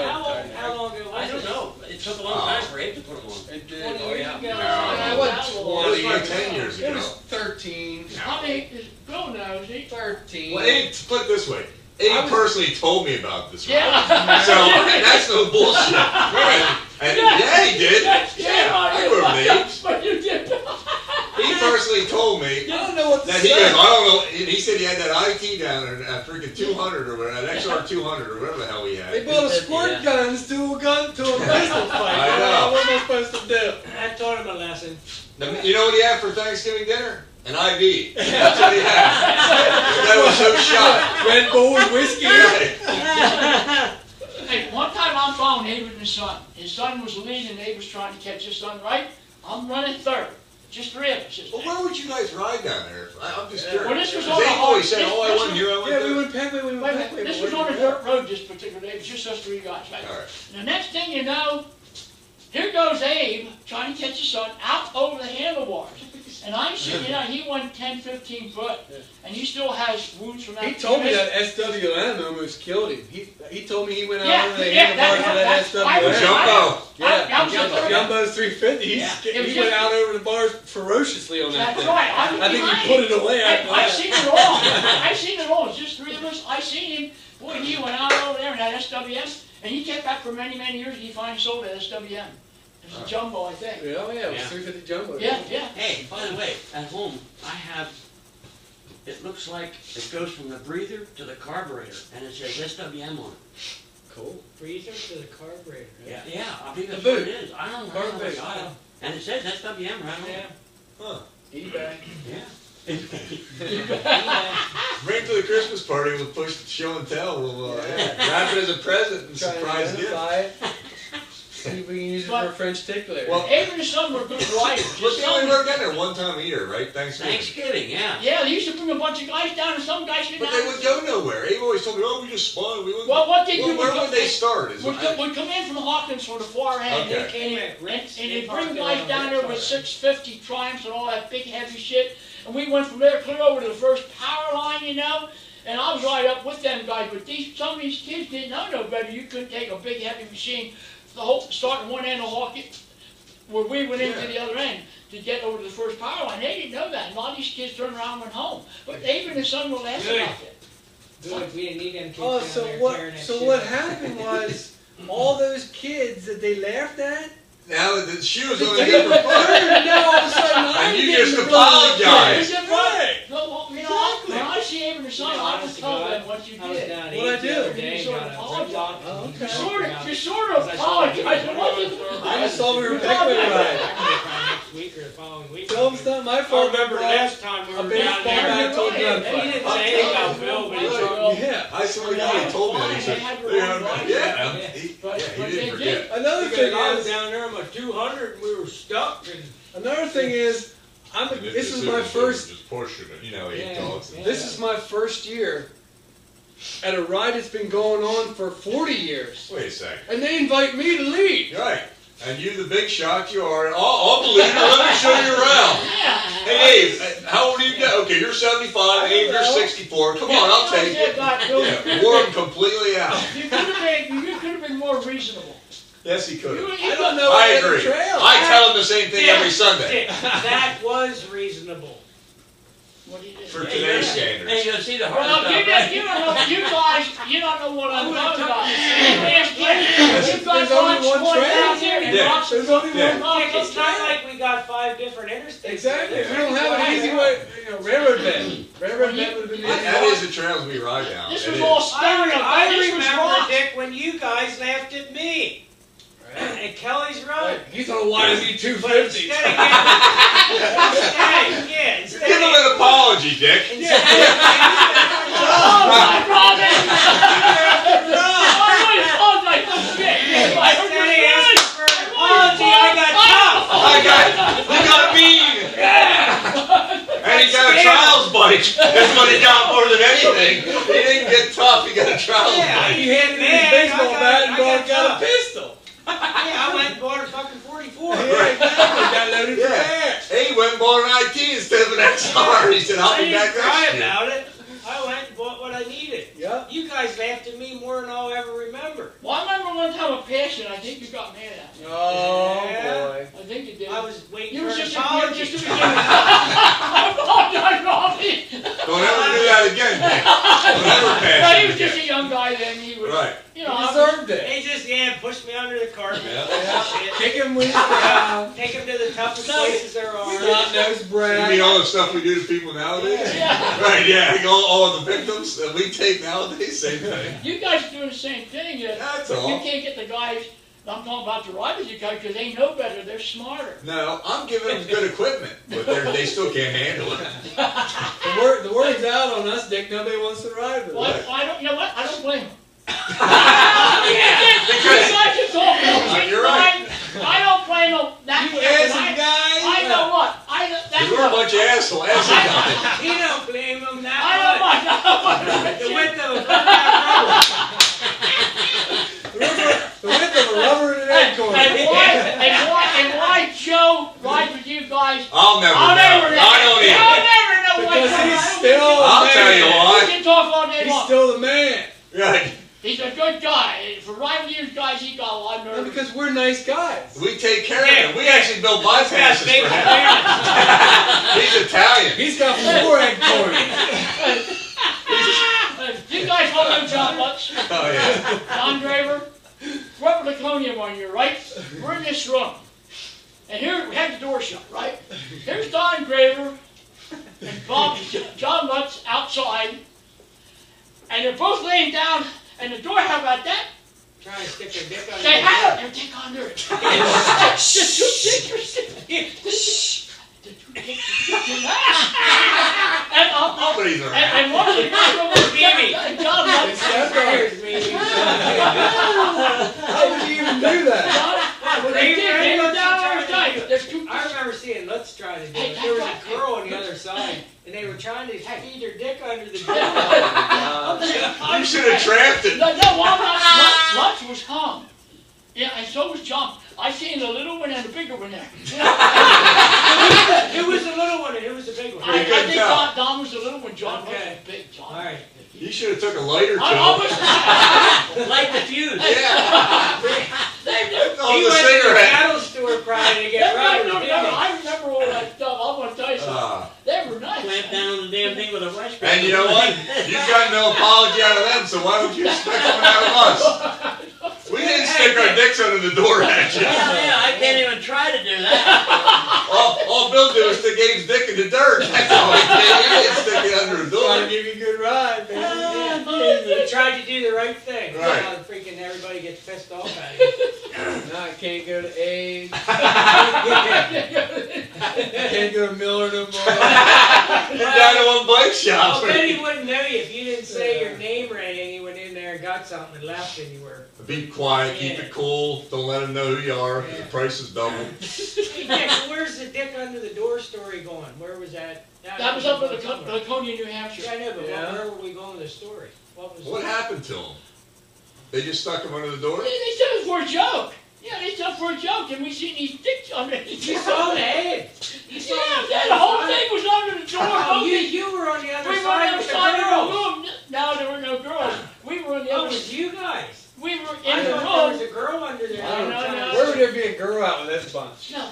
how long ago was I don't it? know. It took a long time for Abe to put him on. It did. 20 Oh, years yeah. ago. What, That was- 20? It was like 10 years It ago. was 13. I mean, Bill knows. He. 13. Well, Abe, put it this way. Abe personally told me about this. Right? Yeah. So, that's no bullshit. And yeah, he did. Yeah, I remember Abe. But you did. He personally told me I don't know what to that say. he goes, I don't know, he said he had that IT down there, that freaking 200 or whatever, that XR 200 or whatever the hell he They had. built a squirt guns to a pistol fight. I know. What am I supposed to do? I taught him a lesson. You know what he had for Thanksgiving dinner? An IV. That's what he had. That was so shot. Red Bull and whiskey. Hey, one time I'm following Abe and his son. His son was leading and Abe was trying to catch his son right. I'm running third. Just three of us. this Well, day. where would you guys ride down there? I'm just Yeah. curious. Well, this was Because on the Abe always hard- said, oh, I this went was- here, I went Yeah, there. we went Peckway, we Wait a went minute, Peckway. this but was where on a did we go? dirt road this particular day. It was just us three guys, right? All right. The next thing you know, here goes Abe trying to catch his son out over the handlebars. And I'm sitting there, he went 10, 15 foot, and he still has wounds from that. He told me that SWM almost killed him. He told me he went out Yeah, over the yeah, handlebars of that that's- I was- SWM. Jumbo. Yeah, I was just- Jumbo's 350. It He was went just- out over the bars ferociously on that That's thing. right. I think behind he put him. it away after I've that. seen it all. I've seen it all. It's just three of us. I seen him. Boy, he went out over there in that SWM, and he kept back for many, many years, and he finally sold that SWM. It was a jumbo, I think. Yeah, oh yeah, it was Yeah. 350 Jumbo. Yeah, yeah. Hey, by the way, at home, I have, it looks like it goes from the breather to the carburetor, and it says SWM on it. Cool. Freezer to the carburetor. Yeah, I think that's The what boot. it is. I don't know how Carburetor. they got it. And it says SWM right on Yeah. it. Huh. eBay. Yeah. Bring it to the Christmas party, we'll push the show and tell. We'll wrap it as a present and Trying to surprise gift. identify it. See if we can use it for a French tickler. Well, Abe and his son were good riders. But Just they only some- work down there one time a year, right? Thanksgiving. Thanksgiving, yeah. Yeah, they used to bring a bunch of guys down, and some guys didn't But they have- would go nowhere. Abe always told me, oh, we just spun. We wouldn't. Well, what they do Well, where was- would they start? Is Would come in from Hawkins from the far end, Okay. and Rick's- they they bring parked guys around down there with Rick's 650 Triumphs and all that big heavy shit, and we went from there clear over to the first power line, you know, and I was right up with them guys, but some of these kids didn't know no better. You couldn't take a big heavy machine, starting one end of Hawkins, where we went into Yeah. the other end to get over to the first power line. They didn't know that, and a lot of these kids turned around and went home. But Abe and his son were laughing Good. about it. Good, we didn't need them kids Oh, down so there what? tearing that So shit what up. happened was all those kids that they laughed at. Now the shoes They on a turned, different part. and now all of a sudden I'm And you getting just the blood. apologize. Is it right? No, well, you know, when I see Abraham and son, I was told them what you I was did. down at What'd I Ames the do? other day You sort and of got a apologized. fruit Oh, box. okay. You sort of apologized. It wasn't. I just saw we were picking I right. can try next week or the following week. Tell him it's not my I fault. remember last time we A were big down fire there. back to a Right. And he gunfight. didn't say anything about Bill, but he told me. Yeah. I swear to God, he told me that. He said, yeah, But he they didn't did. forget. Another Because thing I was is, down there on my 200 and we were stuck and another thing is, this is my first. Just pushing it, you know, he Yeah. talks. Yeah. This is my first year at a ride that's been going on for 40 years, Wait a second. and they invite me to lead. Right. And you, the big shot you are, I'll believe it. Let me show you around. Yeah. Hey, Abe, how old are you now? Okay, you're 75. Abe, you're 64. Come on, I'll take it. Yeah, wore him completely out. You could have been more reasonable. Yes, he could have. I don't know I any other agree. trail. I tell him the same thing every Sunday. Dick, that was reasonable. What do you do? For today's Hey, standards. you'll see the hard Well, stuff, you right? don't know, you guys, you don't know what I'm would've talking took about. the same Last year, you guys There's only watched one one trail. down there, you Yeah. watched There's only Yeah. one. Dick, it's not like we got 5 different interstates. Exactly. There's We don't have an only easy one. way. Railroad bed. Railroad bed would have been the easy That one. is the trails we ride down. This It was is. all stereo. I This was remember, rock. Dick, when you guys laughed at me. And Kelly's right. He's on a YZ But 250. instead of getting, instead Give him an apology, Dick. Oh, my brother! Oh, my shit! Instead of asking for an apology, I got tough. You got mean. And he got a trials bike. That's what he got more than anything. He didn't get tough, he got a trials Yeah, bike. He handed me his baseball bat and got a pistol. Yeah, I went and bought a fucking 44. Yeah, exactly. Got loaded for Yeah. that. Hey, he went and bought an IT instead of an XR. He said, I'll I be didn't back cry next year. about it. I went and bought what I needed. Yep. You guys laughed at me more than I'll ever remember. Well, I remember one time a passion, I think you got mad at me. Oh Yeah. boy. I think you did. I was waiting You for were an just apology. I apologize, Robbie. Don't ever do that again, Dick. Don't ever Well, pass he it was just a again. young guy then, he was, Right. you He know, deserved it. They just, pushed me under the carpet. Yeah. Shit. Kick him with your Take him to the toughest places there are. snot nose You brat. mean all the stuff we do to people nowadays? Yeah. Right, yeah. All the victims that we take nowadays, same thing. You guys are doing the same thing. That's You all. can't get the guys, I'm talking about the riders you guys, because they know better, they're smarter. No, I'm giving them good equipment, but they still can't handle it. The word's out on us, Dick. Nobody wants to ride with Well, us. I don't, you know what, I don't blame them. Because You guys are talking about You're right. I don't blame them. That You yeah, assy guys. I know what. That's we're a bunch of assholes. Guys. He don't blame him I that know much. what. The width of a rubber. The width of a rubber and an acorn. And why Joe rides with you guys? I'll never I'll know. never know. I don't either. I'll never know why Because Joe he's rides with still you. I'll tell you We why. can talk all day He's long. still the man. Right. He's a good guy. For riding with you guys, he got a lot of No, nerve. because we're nice guys. We take care Yeah, of him. We actually build bypasses big for him. hands. He's Italian. He's got 4 acorns. You guys all know John Lutz, Oh, yeah. John Draver. We're up in Laconia one year, right? We're in this room. And here, we had the door shut, right? Here's Don Graver and John Lutz outside. And they're both laying down, and the door, how about that? Trying to stick their dick on They your have dick. everything under it. Just two stickers. The two stickers. Nobody's around. And one of the guys over there, John Lutz. Scares me. How would you even do that? They were down on the side. There's two. I remember seeing Lutz trying to do Hey, it. There was a that's right. girl on the other side, and they were trying to feed their dick under the door. You should have trapped it. No, Lutz was hung. Yeah, and so was John. I seen the little one and the bigger one there. It was the little one, and it was the big one. I couldn't think tell. Don was the little one. John Okay. was the big John. All right. You should have took a lighter to I him. was. Light the fuse. Yeah. On He the went to the cigarette. cattle store trying to get rubber. didn't he? I remember all that stuff. I'm gonna tell you something. They were nice. Clamp down on the damn thing with a rush. And you know what? You got no apology out of them, so why don't you expect one out of us? We didn't stick our dicks under the door at you. Yeah, I can't even try to do that. All Bill did was stick Abe's dick in the dirt. That's all he did. He didn't stick it under the Trying door. to give you a good ride, baby. He tried to do the right thing. Right. Now freaking everybody gets pissed off at him. No, I can't go to Abe. Can't go to Miller no more. You're down to one bike I shop. bet he wouldn't know you if you didn't say your name or anything. He went in there and got something and left and you were. Be quiet, keep it cool, don't let them know who you are, 'cause the price is double. Hey Dick, where's the Dick under the door story going? Where was that? That was up in Laconia, New Hampshire. Yeah, I know, but Yeah. where were we going with the story? What was What happened to him? They just stuck him under the door? They said it was for a joke. Yeah, they said it for a joke, and we seen these dicks underneath. You saw the head. You saw Yeah, the whole thing was under the door. Oh, Both you were on the other we were on side the other with the side of the girls. room. No, there were no girls. We were on the Oh, it other. was you guys. We were I in the thought there was room. a girl under there. No, no, no. Where would there be a girl out with this bunch? No.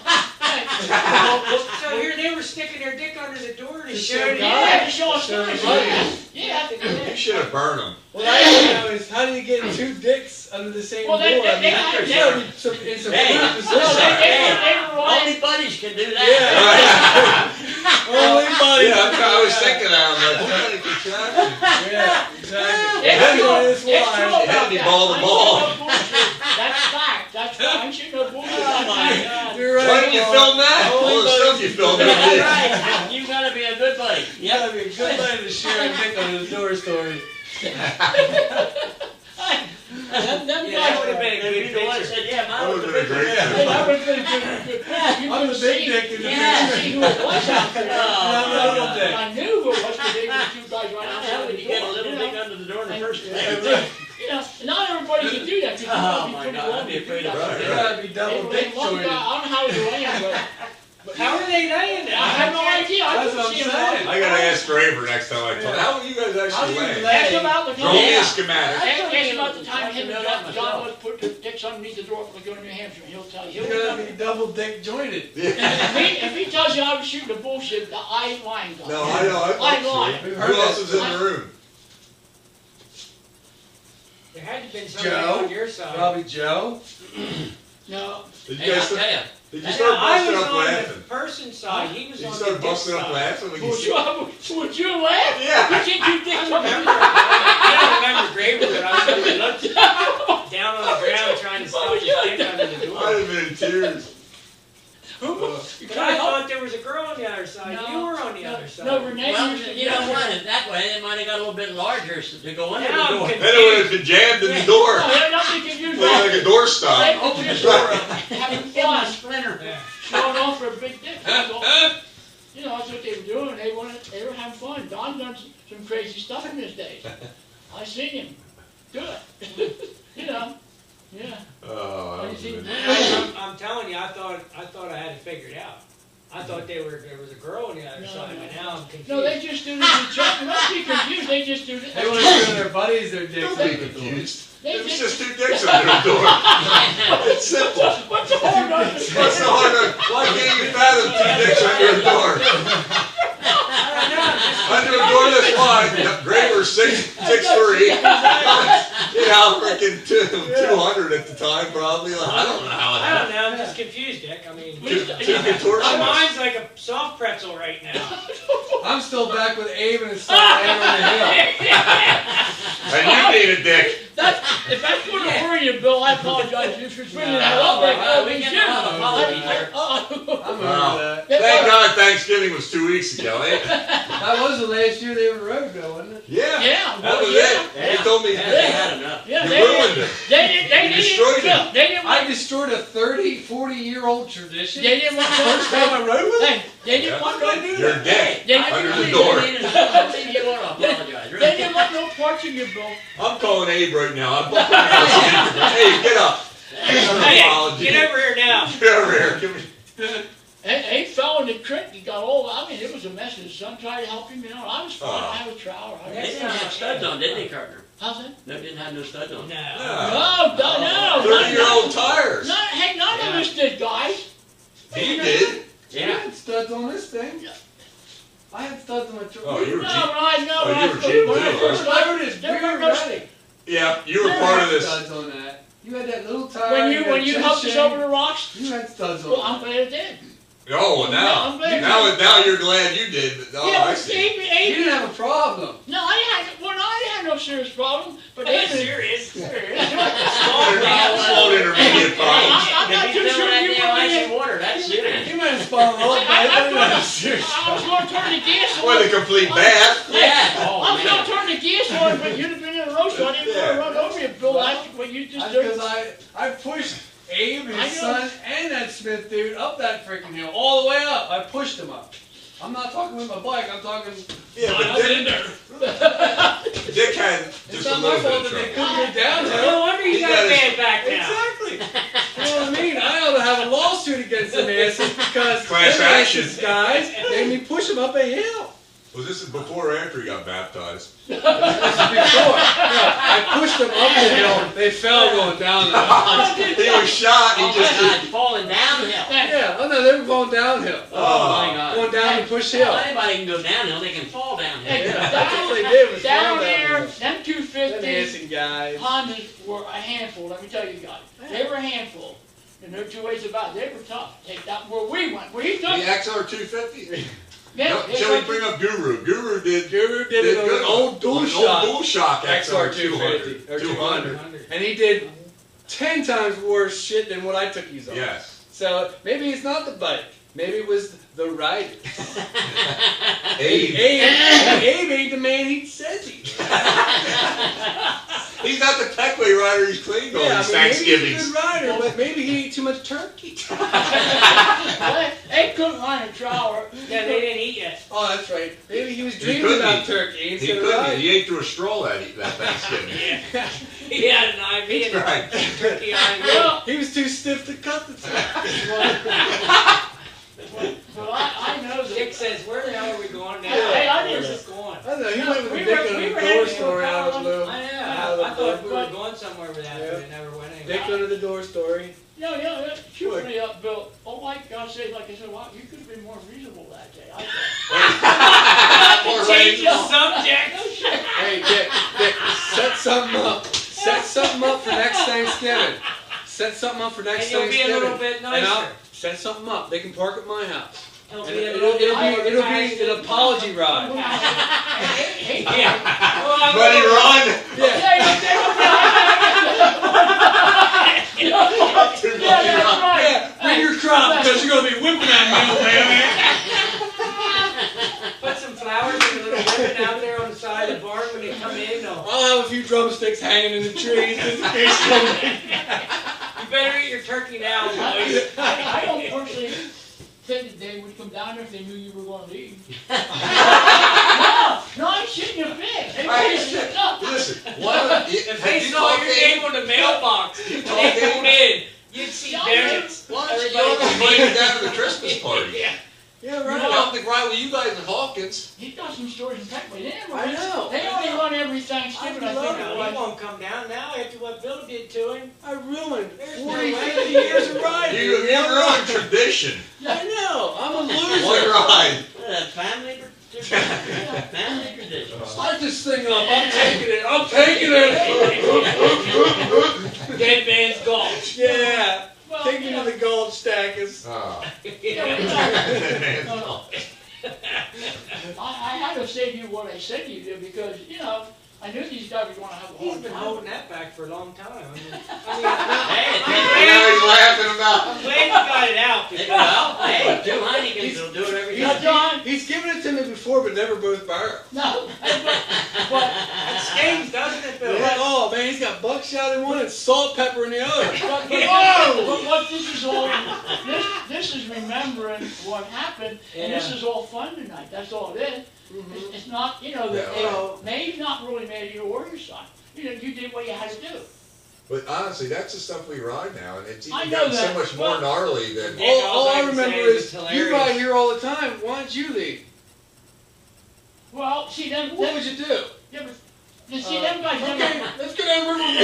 So here they were sticking their dick under the door to To show show you. God. Yeah, to show us Show first. everybody. Yeah. You should have burned him. What I want to know is how do you get two dicks under the same Well, door? they I mean, had- it's they- gotta be some, in some Hey, weird No, position. they were lying. Only buddies can do that. Only buddy. Yeah, I was thinking that. I'm like, what kind of contraption? Yeah, exactly. It's That's true. why it's It's true wise. about It had to be that. ball to I ball. should know bullshit. That's fact. That's fact. I should know bullshit. Oh my God. You're right. Why didn't you Paul. film that? All Only the stuff buddies you can filmed. do you that. did. Right. You gotta be a good buddy. You gotta be a good man to share a dick under the door story. Them Yeah, guys that would have been a And good you the one picture. said, yeah, That mine was would a have been a big great one. Hey, film. that would've been a good picture. You I'm couldn't the big see- dick in the you Yeah. couldn't see who it was out there. Oh, I'm my not a God. dick. I knew who it was because they were two guys right How the outside hell the did you get a door, little you thing know? under the door in the first And- place? You know, not everybody can do that. 'Cause you Oh, gotta be my pretty God, long I'd be to do afraid that. of Right, You right. gotta be double They dick one guy, jointed. I don't know how they were laying, but How are they laying there? I have no idea. I That's couldn't what I'm see them. saying. I gotta ask Graver next time I talk. Yeah. How do you guys How actually do you land? lay? Ask about the Draw me a time. schematic. Ask about the time him I and know that John myself. was put the dicks underneath the door for going to New Hampshire. He'll tell you. You gotta be double dick jointed. Yeah. If he tells you I was shooting the bullshit, I ain't lying. guys. No, I know. I'm lying. Who else was in the room? There had to have been somebody Joe? on your side. Probably Joe. No. Did you Hey, I'll guys tell start, you. did you And start I busting was up on the laughing? person's side. He was Did you on start the dick busting up side. laughing when you Would you laugh? Yeah. You think you think I don't remember Graver, but I was looked down on the ground trying to stuff his dick under the I'd door. have been in tears. But I thought there was a girl on the other side. No, You were on the no, other side. no, Renee Well, used to you know what? That way it might have got a little bit larger to go under Now the I'm door. confused. Then it would have been jammed in the door. No, they're not thinking you Like a door stop. Open the door up. having Give him a fun, splinter. Yeah. showing off for a big dick. That's all. You know, that's what they were doing. They were having fun. Don done some crazy stuff in his days. I seen him do it. You know, yeah. Oh, that You was see, good. I'm telling you, I thought I had it figured out. I thought there was a girl on the other No, side, no. but now I'm confused. No, they just do this to each other. Don't be confused. They just do this. They want to show their buddies their dicks Don't under be the door. confused. They It was just. just two dicks under the door. It's simple. What's the hard on this? What's so hard on? Why can't you fathom two dicks under a door? I don't know, Under a door this wide, Graver 6'3". You know, freaking 200 at the time, probably. I don't know how it I happened. don't know. I'm just confused, Dick. I mean, Two my contortionists. mind's like a soft pretzel right now. I'm still back with Abe and his son laying on the hill. And you need a dick. If that's going to worry you, Bill, I apologize to you for bringing that No, up. Like, well, oh, we we get should. a lot of apologies there. I'm Wow. over that. Thank God Thanksgiving was 2 weeks ago, eh? That was the last year they were road bill, wasn't it? Yeah. Yeah, That well, was yeah. it. You told me Yeah, they had enough. Yeah, you they ruined didn't. it. They You destroyed didn't. it. Look, they didn't. I destroyed a 30, 40-year-old tradition. They didn't want First time I rode with Hey, they didn't Yeah. want What no. did I do? You're dead. They Under didn't, the door. I think you want to apologize. they Really. didn't want no parts of you, Bill. I'm calling Abe right now. I'm bumping on the speaker. Hey, get up. Hey, Apology. get over here now. Get over here. Give me. He fell in the creek. He got all. I mean, it was a mess. His son tried to help him. You know, I was fine. Oh. I have a trowel. I They didn't have studs on, did they, Carter? How's that? No, didn't have no studs on. No. No, no. 30-year-old tires. Hey, none of us did, guys. He did. I Yeah. had studs on this thing. I had studs on my truck. Oh, you were No, cheap. when I know. Oh, when you I were first- cheap when I too, first huh? started, We there were were no ready. Yeah, you were You part had of this. studs on that. You had that little tire. When had you helped us chain. over the rocks. You had studs on Well, that. I'm glad it did. Oh, well, I'm glad now you're glad you did. Oh, yeah, I but see. Abe, You didn't have a problem. no, I didn't have no serious problem. But That's Abe, serious. serious. Small intermediate problem. I'm not If you too fill sure that you damn ice were and water, that's serious. You might have spun a little bit, I but not serious. was going to turn the gas on. With a complete bath. Yeah. Oh, I was going man. to turn the gas on, but you'd have been in a roast, so I didn't want to run over you, Bill. That's what you just That's did. because I pushed Abe, I his know. son, and that Smith dude up that freaking hill, all the way up. I pushed him up. I'm not talking with my bike, I'm talking. Yeah, I but was in there. Dick had It's just a not my little fault bit that of they trouble. couldn't get downhill. No wonder you He got got a his- bad back now. Exactly. You know what I mean? I ought to have a lawsuit against them asses because Class them action. asses guys made me push them up a hill. Was this before or after he got baptized? This is before. No, I pushed them up the hill. They fell going down the hill. He was shot. He Oh just my God, falling downhill. Yeah, oh no, they were going downhill. Oh my God. Going down the push Well, hill. anybody can go downhill, they can fall downhill. Hey, Yeah, that's what they did was down fall there, downhill. them Them 250 dancing guys. Hondas were a handful, let me tell you guys. They were a handful. And no two ways about it. They were tough. Take that where we went. Where he the took XR 250. yeah, Shall we bring up Guru? Guru did. Guru did it on good an old dual shot. Dual shock XR 250 200. or 200. And he did 10 times worse shit than what I took you on. Yes. So maybe it's not the bike. Maybe it was the rider. Abe. Abe ain't the man he says he is. He's not the Techway rider. He's cleaned all these maybe he's a Thanksgivings. good rider, but maybe he ate too much turkey. They couldn't run a trower. Yeah, they didn't eat yet. Oh, that's right. Maybe he was He dreaming couldn't about eat. turkey He instead of couldn't. riding. He ate through a straw that Thanksgiving. Yeah. He had an IV and a Right. turkey IV. Well, He was too stiff to cut the well, I know Dick that. says, where the hell are we going now? Hey, I Where's didn't- this going? I don't know, he went with We the dick were- on we the were door heading story to a out of the blue. I Out know. of the I thought we blue. were going somewhere with that, Yeah. but it never went Dick anywhere. under the door story. Yeah, shoot me up, Bill. Oh my God, say like I said, wow, you could have been more reasonable that day. I thought. Change the subject. Hey, Dick, set something up. Set something up for next Thanksgiving. Set something up for next And you'll be a Thanksgiving. little bit And I'll nicer. set something up. They can park at my house. It'll And be a it'll little bit more be relaxed. an apology ride. Hey, Yeah. Well, I'm Buddy, gonna- run! Too much Yeah, run. right. Yeah, bring your crop because you're gonna be whipping that meal, man. Put some flowers and a little ribbon out there on the side of the barn when they come in. I'll have a few drumsticks hanging in the trees just in case somebody. You better eat your turkey now, boys. I don't personally think that they would come down there if they knew you were going to leave. No, I shouldn't have been. They Hey, would've stood up. Listen, one, If they saw your name on the mailbox and they come in, you'd see parents. why don't you all invite him down to the Christmas party? Yeah. Yeah, I don't think right with you guys in Hawkins. He's got some stories in Techway. They never I know. They only run every I Thanksgiving, I love think it. it He was. won't come down now after what Bill did to him. I ruined There's 40, no way. 50 years of riding. You ruined tradition. I know. I'm a One loser. ride. Family tradition. Family tradition. Start this thing up. I'm taking it. I'm taking it. Dead man's golf. Yeah. Well, Take me you to know, the gold stackers. Oh. yeah, no. I had to say to you what I said to you because, I knew these guys were going to have a He's hard been time. holding that back for a long time. Hey, Now he's laughing about. I'm glad you got it out. well, hey, two Heinekens will do it every Now, time. John, He's given it to me before, but never both barrels. no, but It stings, doesn't it, Bill? Oh man, he's got buckshot in one and salt pepper in the other. but what this is all, this is remembering what happened, and this Yeah. is all fun tonight. That's all it is. It's not, Yeah, Maeve's not really mad at you or your son. You did what you had to do. But honestly, that's the stuff we ride now, and it's I even know gotten so that. much more Well- gnarly than. Yeah. All I I can remember say is it's you hilarious. ride here all the time. Why don't you leave? Well, see them. What would you do? Yeah, but you see them guys. Okay, let's go down River They Road. only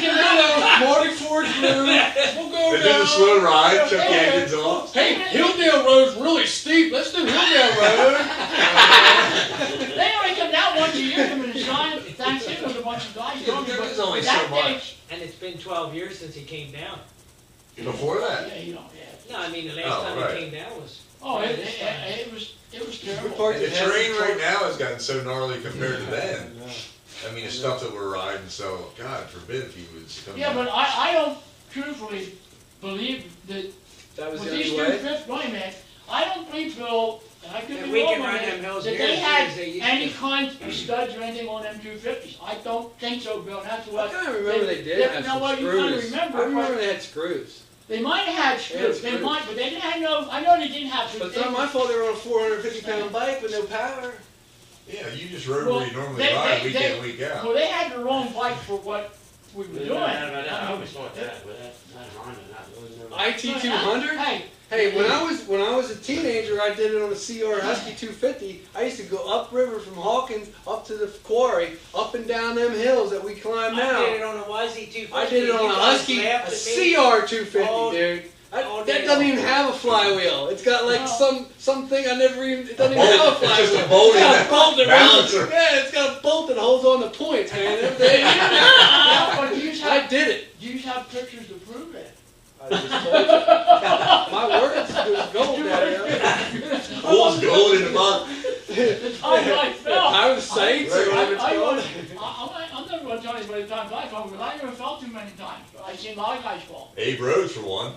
Go come down. down Marty Ford's Road. We'll go They down. did a slow ride, shut the engines off. Hey, Hilldale Road's really steep. Let's do Hilldale Road. They only come down once a year. Come in and shine. Thanksgiving with a bunch of guys. Yeah, there is only That so much. day- And it's been 12 years since he came down. Before that? Yeah, you don't, yeah. No, I mean, the last Oh, time right. it came down was. Oh, right it this time. was Good terrible. part And the that has terrain the right torque. now has gotten so gnarly compared to then. Yeah. I mean, the stuff that we're riding, so God forbid if he was coming. Yeah, but I don't truthfully believe that That was with the these only way. 250, wait a minute, I don't believe, Bill, and I could If be we wrong can on run this, them hills that near they as had good as they used any to. kind of studs or anything on them 250s. I don't think so, Bill, and that's I what. kind of remember they did have now, some what you kind of screws. remember, I remember but they had screws. they might have had screws, they screws. might, but they didn't have no, I know they didn't have But screws. it's not my fault they were on a 450-pound bike with no power. Yeah, you just rode Well, where you normally they- ride they- week they- in, week out. Well, they had the wrong bike for what we were doing. I always thought that, but that Honda, there was no. IT200? Hey, Hey, when I was a teenager, I did it on a CR Husky 250. I used to go upriver from Hawkins up to the quarry, up and down them hills that we climb I now. did it on a YZ250. I did it on You a guys Husky, laughed a at me. CR 250, all- dude. all That day doesn't long. even have a flywheel. It's got like No. something I never even. It doesn't A even have a bolt. It's flywheel. just a bolt It's got and a bolt that holds. balancer. Yeah, it's got a bolt that holds on the points, man. yeah, but do you I have, did it. do you have pictures to prove it? I just told you. My words was gold, Daddy. Fool's gold in the mouth. The times I fell. I was saints or whatever it's called. I'm never going to tell anybody the times I fell, because I never fell too many times. But I've seen a lot of guys fall. Abe Rhodes for one.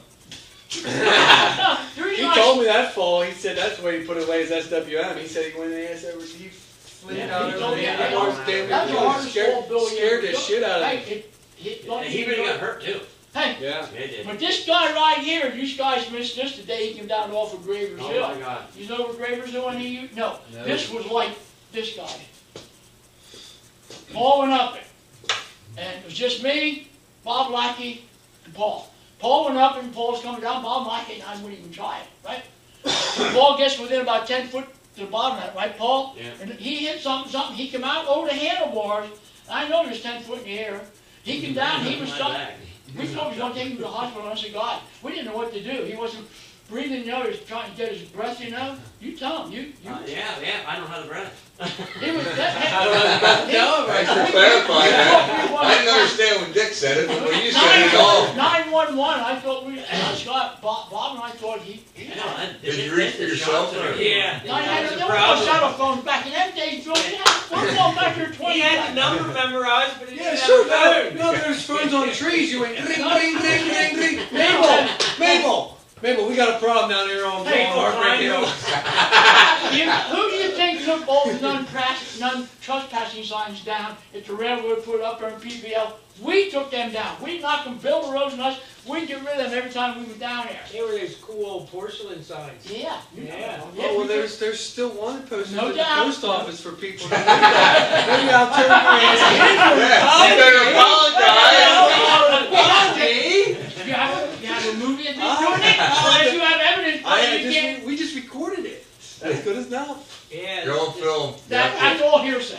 The reason He I- told me that fall. He said that's where he put away his SWM. He said he went in the ass over. He slid Yeah, down he over told me the that. bars, damn That's the near hardest fall Bill scared the ever shit out of Hey, him. He really got hurt too. Hey, Yeah. They did. but this guy right here, these guys missed this the day he came down off of Gravers Oh Hill. my God. You know what Gravers Hill when he used? No. No. This was like this guy. Paul went up it. And it was just me, Bob Lackey, and Paul. Paul went up and Paul's coming down. Bob Lackey and I wouldn't even try it, right? Paul gets within about 10 foot to the bottom of that, right, Paul? Yeah. And he hit something. He came out over the handlebars. I know he was 10 foot in the air. He came down, he was My stuck. back. We thought we was going to take him to the hospital, and I said, God, we didn't know what to do. He wasn't breathing, you know, he was trying to get his breath, you know. You tell him, Yeah, I don't have the breath. he was I don't know about the tell him Thanks right for clarifying that. I didn't understand when Dick said it, but when you said it all. 911, I thought Scott, Bob and I thought he Did you read for yourself, or? Yeah. I had That was there the was no problem. cell phones back in them days, Bill. We're going back here 20 He had the number memorized, but he Yeah, didn't sure. have a phone. No, there's phones on trees. You went ring, ring, ring, ring, ring. Mabel, we got a problem down here on Hey, Heartbreak Hill. Who do you think took all the non-trespassing signs down at the railroad put up there in PBL? We took them down. We knocked them, Bill LaRose and us, we get rid of them every time we were down there. They were those cool old porcelain signs. Yeah. You know. Yeah. Oh, well, there's still one posted No at the doubt. post office for people to do that. Maybe I'll turn your Yeah, you better apologize. You have a movie of me doing it? Unless you have evidence, but you can't. We just recorded it. That's good enough. Yeah. You're on film. That's all hearsay.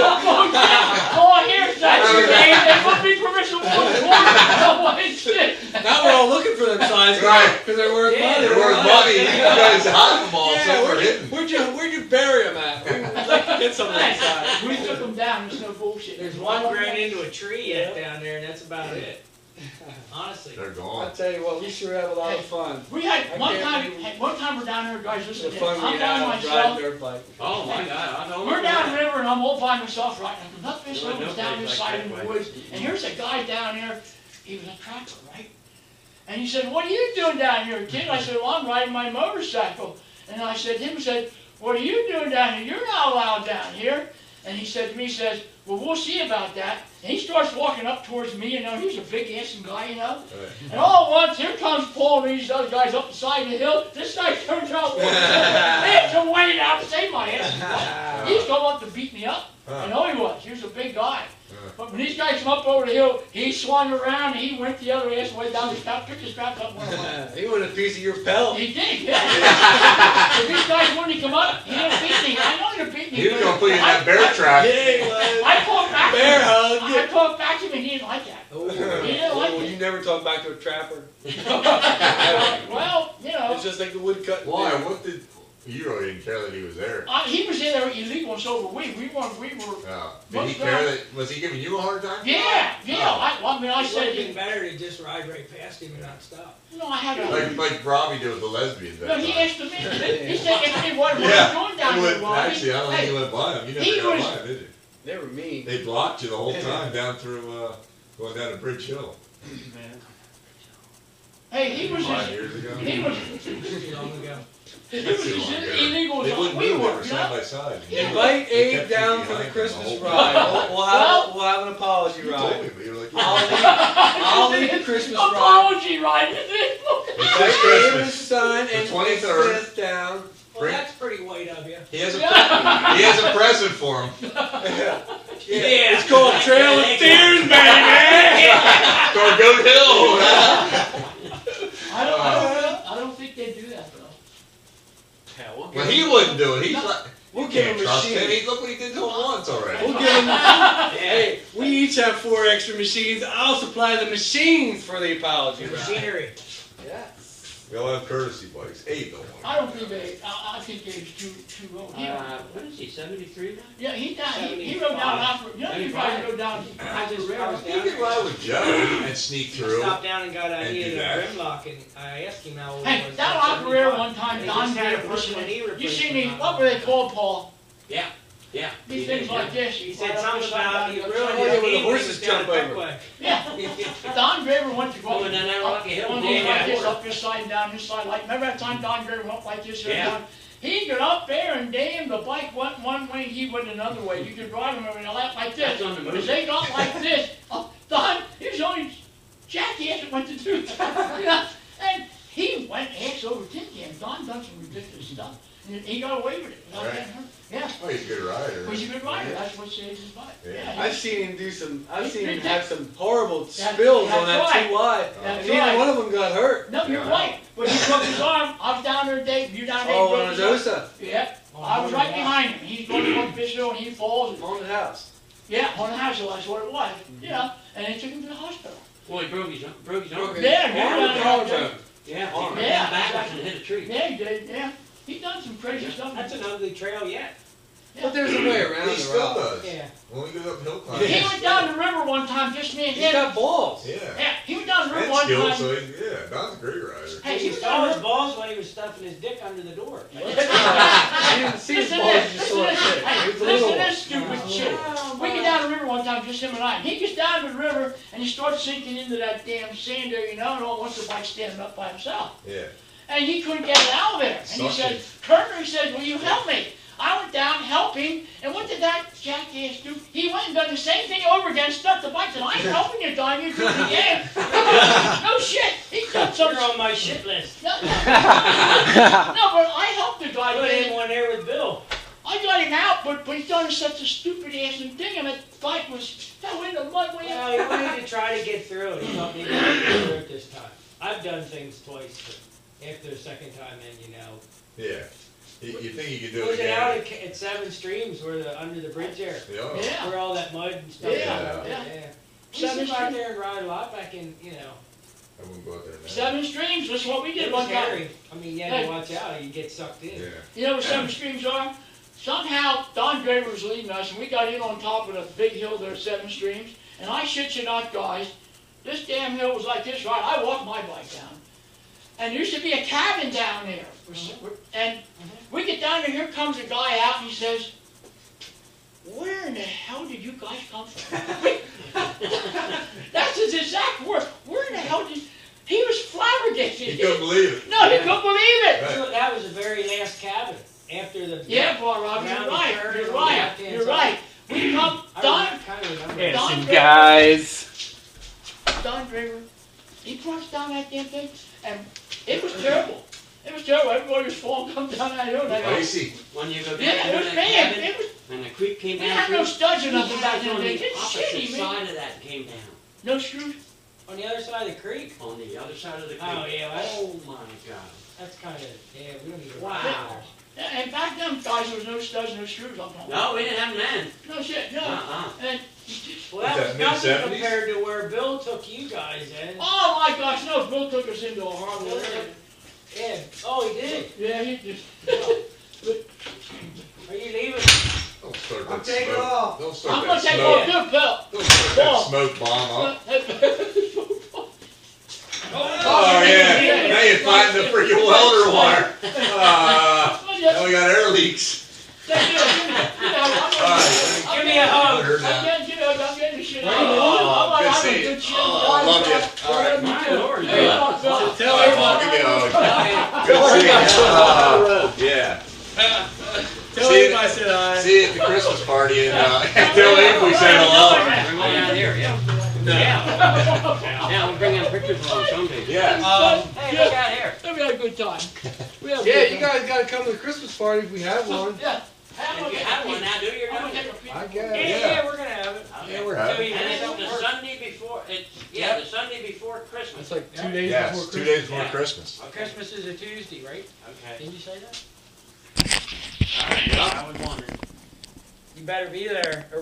All hearsay. They wouldn't be permissible in court. Otherwise, shit. Now we're all looking for them signs, Right. Because they're worth Yeah, money. They're worth money. You guys hide them all Yeah, somewhere hidden. where'd you bury them at? We'd like to get some of that signs. We took them down. There's no bullshit. There's one grown into a tree yet down there, and that's about it. Honestly. They're I'll gone. tell you what, we sure have a lot of fun. We had I one can't time. believe- Hey, one time we're down there, guys. The Listen, to fun this. we I'm by have myself. riding dirt bike. Oh my God, I don't know. We're down river and I'm all by myself right now. Up this hill, No was down place this like side that in the way. woods, and here's a guy down there. He was a trapper, right? And he said, "What are you doing down here, kid?" I said, "Well, I'm riding my motorcycle." And I said, him said, "What are you doing down here? You're not allowed down here." And he said to me, he says, "Well, we'll see about that." And he starts walking up towards me, you know, he's a big, handsome guy, you know. And all at once, here comes Paul and these other guys up the side of the hill. This guy turns around, it's a way out to save my ass. He's come up to beat me up. I know he was. He was a big guy. But when these guys come up over the hill, he swung around and he went the other ass way down the strap, took the straps up and went away. He wanted a piece of your pelt. He did, yeah. But these guys wouldn't come up. He didn't beat me. I know he didn't beat me. He was but gonna put you in that bear trap. Yeah, he was. I talked back to Bear him. hug. I talked back to him and he didn't like that. Oh, He didn't like well, it. you never talk back to a trapper. Well, you know. It's just like the woodcut. Why? What did? You really didn't care that he was there. He was in there illegal, and so were we. We were. Did he care that? Was he giving you a hard time? Yeah, yeah. Oh. I mean, I It would have been said, better to just ride right past him and not stop. no, I had a. Like Robbie did with the lesbians. That No, he time. asked the man. He said, "Hey, what are you Yeah. doing down He there, went- Robbie?" Actually, I don't think he went by him. You he never got was- by him, did you? They were mean. They blocked you the whole time down through, going down to Bridge Hill. Hey, he was 5 just, years ago. he was, Too long ago. he That's was too as long ago. illegal They as wouldn't we move. They were, were you side know? by side. Invite They Abe kept down you for the behind Christmas them the whole ride. time. We'll have an apology You told ride. me, but you're like, I'll lead the Christmas ride. Apology, right? It's Invite this Abe and his Christmas. son The and 23rd. Smith down. Well, Bring- that's pretty white of you. He has a present for him. Yeah. It's called Trail of Tears, baby. For Goat Hill. I don't think they do that, though. Well, he wouldn't do it. He's like, We'll you give can't him a trust him. machine. He look what he did to him once already. We'll give him. Hey, we each have 4 extra machines. I'll supply the machines for the apology ride. Machinery. Yeah. We all have courtesy bikes. Abe don't want I don't think they, I think they're too old. What is he, 73 now? Yeah, he rode down after, you know, he probably rode down I after was the railroad. it. You could ride with Joe and sneak through. Stopped down and got And idea do of that. the Grimlock, and I asked him how old Hey, he was. down He off said the railroad 75. one time, They Don just had a Gray, personal knee you seen these, replacement what on were they it. called, Paul? Yeah. These things like this. He you said ride up something this side, about down you the other ruined side. Oh, yeah, his where the knee when he horses was down jump the over. Parkway. Yeah. Don Graver went to go Going down that rocky hill. One Yeah, like this, yeah. up this side and down this side. Like, remember that time Don Graver went like this? Yeah. Everyone? He got up there and damn, the bike went one way, he went another way. You could ride him over and left like this. That's on the But move. as they got like this, Don, he was only jackass that went to do that. You know? And he went ass over tin can. Don done some ridiculous stuff. And he got away with it. without Right. getting hurt. Yeah. Oh, he's a good rider. He's a good rider. That's what saves his bike. Yeah. I've seen him do some. I've seen him That's have some horrible spills on that right. 2 wide, That's and neither right. one of them got hurt. No, you're right. But he broke his arm. I was down there, Dave. You down there? Oh, broke on his his arm. Osa, Yep. I was right behind him. He's going up this hill and he falls. And, on the house. yeah, on the house, that's what it was. Yeah. And they took him to the hospital. Well, he broke his arm. Yeah, Collarbone. Yeah, Arm. he Yeah. ran backwards and hit a tree. Yeah, he did. Yeah. He done some crazy stuff. That's an ugly trail yet. But there's a way around He the still rock. does. Yeah. When we go up hill climbing. He went down the river one time, just me and He's him. got balls. Yeah. Yeah, he went down the river And one skilled, time. so he, yeah, Don's a great rider. Hey, he He was saw down his the balls when he was stuffing his dick under the door. You didn't see his Listen balls, to you just saw his this. dick. Hey, He was a listen little to one. this stupid shit. We get down the river one time, just him and I. He gets down the river and he starts sinking into that damn sand there, you know, and all once the bike's standing up by himself. Yeah. And he couldn't get it out of there. And he Sucking. said, Kerner, he said, will you help me? I went down to help him, and what did that jackass do? He went and done the same thing over again, stuck the bike, and I ain't helping you, Don, you do it again. No shit, he done some... You're on my shit list. No, but I helped the guy. Put man. him one there with Bill. I got him out, but he's done such a stupid ass thing, and that bike fell in the mud way Well, he wanted to try to get through it. He thought maybe he could get through it this time. I've done things twice, but after the second time, then you know. Yeah. You think you could do it Was it out again? at Seven Streams where under the bridge there? Yeah. Yeah. Where all that mud and stuff. Yeah, yeah. yeah. We used to Seven go out Streams. there and ride a lot back in, you know. I wouldn't go out there now. 7 Streams, that's what we did It was one time. scary. I mean, you had to watch out. You get sucked in. Yeah. You know what 7 Streams are? Somehow, Don Graver was leading us, and we got in on top of the big hill there, 7 Streams, and I shit you not, guys, this damn hill was like this, right? I walked my bike down. And there used to be a cabin down there. And we get down there, here comes a guy out, and he says, where in the hell did you guys come from? That's his exact word. Where in the hell did... He was flabbergasted. He couldn't believe it. No, he couldn't believe it. Right. That was the very last cabin after the. Yeah, boy, Rob, you're Round the right. curve You're on the right. left-hand You're side. right. We come, Don kind of remember. Yeah. Don Some Graver. guys. Graver, he brought us down that damn thing, and it was terrible. It was terrible. Everybody was falling, come down that hill. And I go, Icy. When you go down yeah, it through was that bad. cabin, It was, and the creek came we down had through, no studs or he nothing back had then. on They the didn't opposite shitty, man. side of that came down. No screws. On the other side of the creek. On the other side of the creek. Oh, yeah, that's- Oh my God. That's kind of, yeah, we don't even. Wow. And back then, guys, there was no studs, no screws. I'm talking. No, we didn't have them then. No shit, no. And, Well, that was Was that nothing mid-70s? compared to where Bill took you guys in. oh my gosh, no, Bill took us into a horrible area. Yeah. Oh, he did. Yeah, he just, Are you leaving? Don't start I'm that taking smoke. off. Don't start I'm that gonna take smoke. off too, Phil. Don't start that Paul. smoke bomb up. Oh, Oh yeah, now you're fighting the freaking welder wire. Now we got air leaks. Alright, Give me a hug. put her down. I'm getting the shit out. Oh, I'm good having seeing you. good shit. Oh, I love you. Alright. My lord. Hey, Phil. Tell Alright, everybody. give me a hug. Tell Good everybody. seeing you. Yeah. Tell See everybody I said hi. See you at the Christmas party and tell Abe we said hello. Bring one out here, yeah. Yeah. Yeah, we'll bring in pictures along someday. Yeah. Hey, look out here. We had a good time. We had a Yeah, good you time. guys gotta come to the Christmas party if we have one. Yeah. If you have one now, do your I'm gonna number. take a picture. I Yeah, guess. yeah, we're gonna have it. Yeah, we're So happy. you And guys it's don't the work. Sunday before, the Sunday before Christmas. It's like 2 days Yes, before 2 Christmas. days before Yeah. Christmas. Christmas is a Tuesday, right? Okay. Didn't you say that? All right, I was wondering. You better be there. Or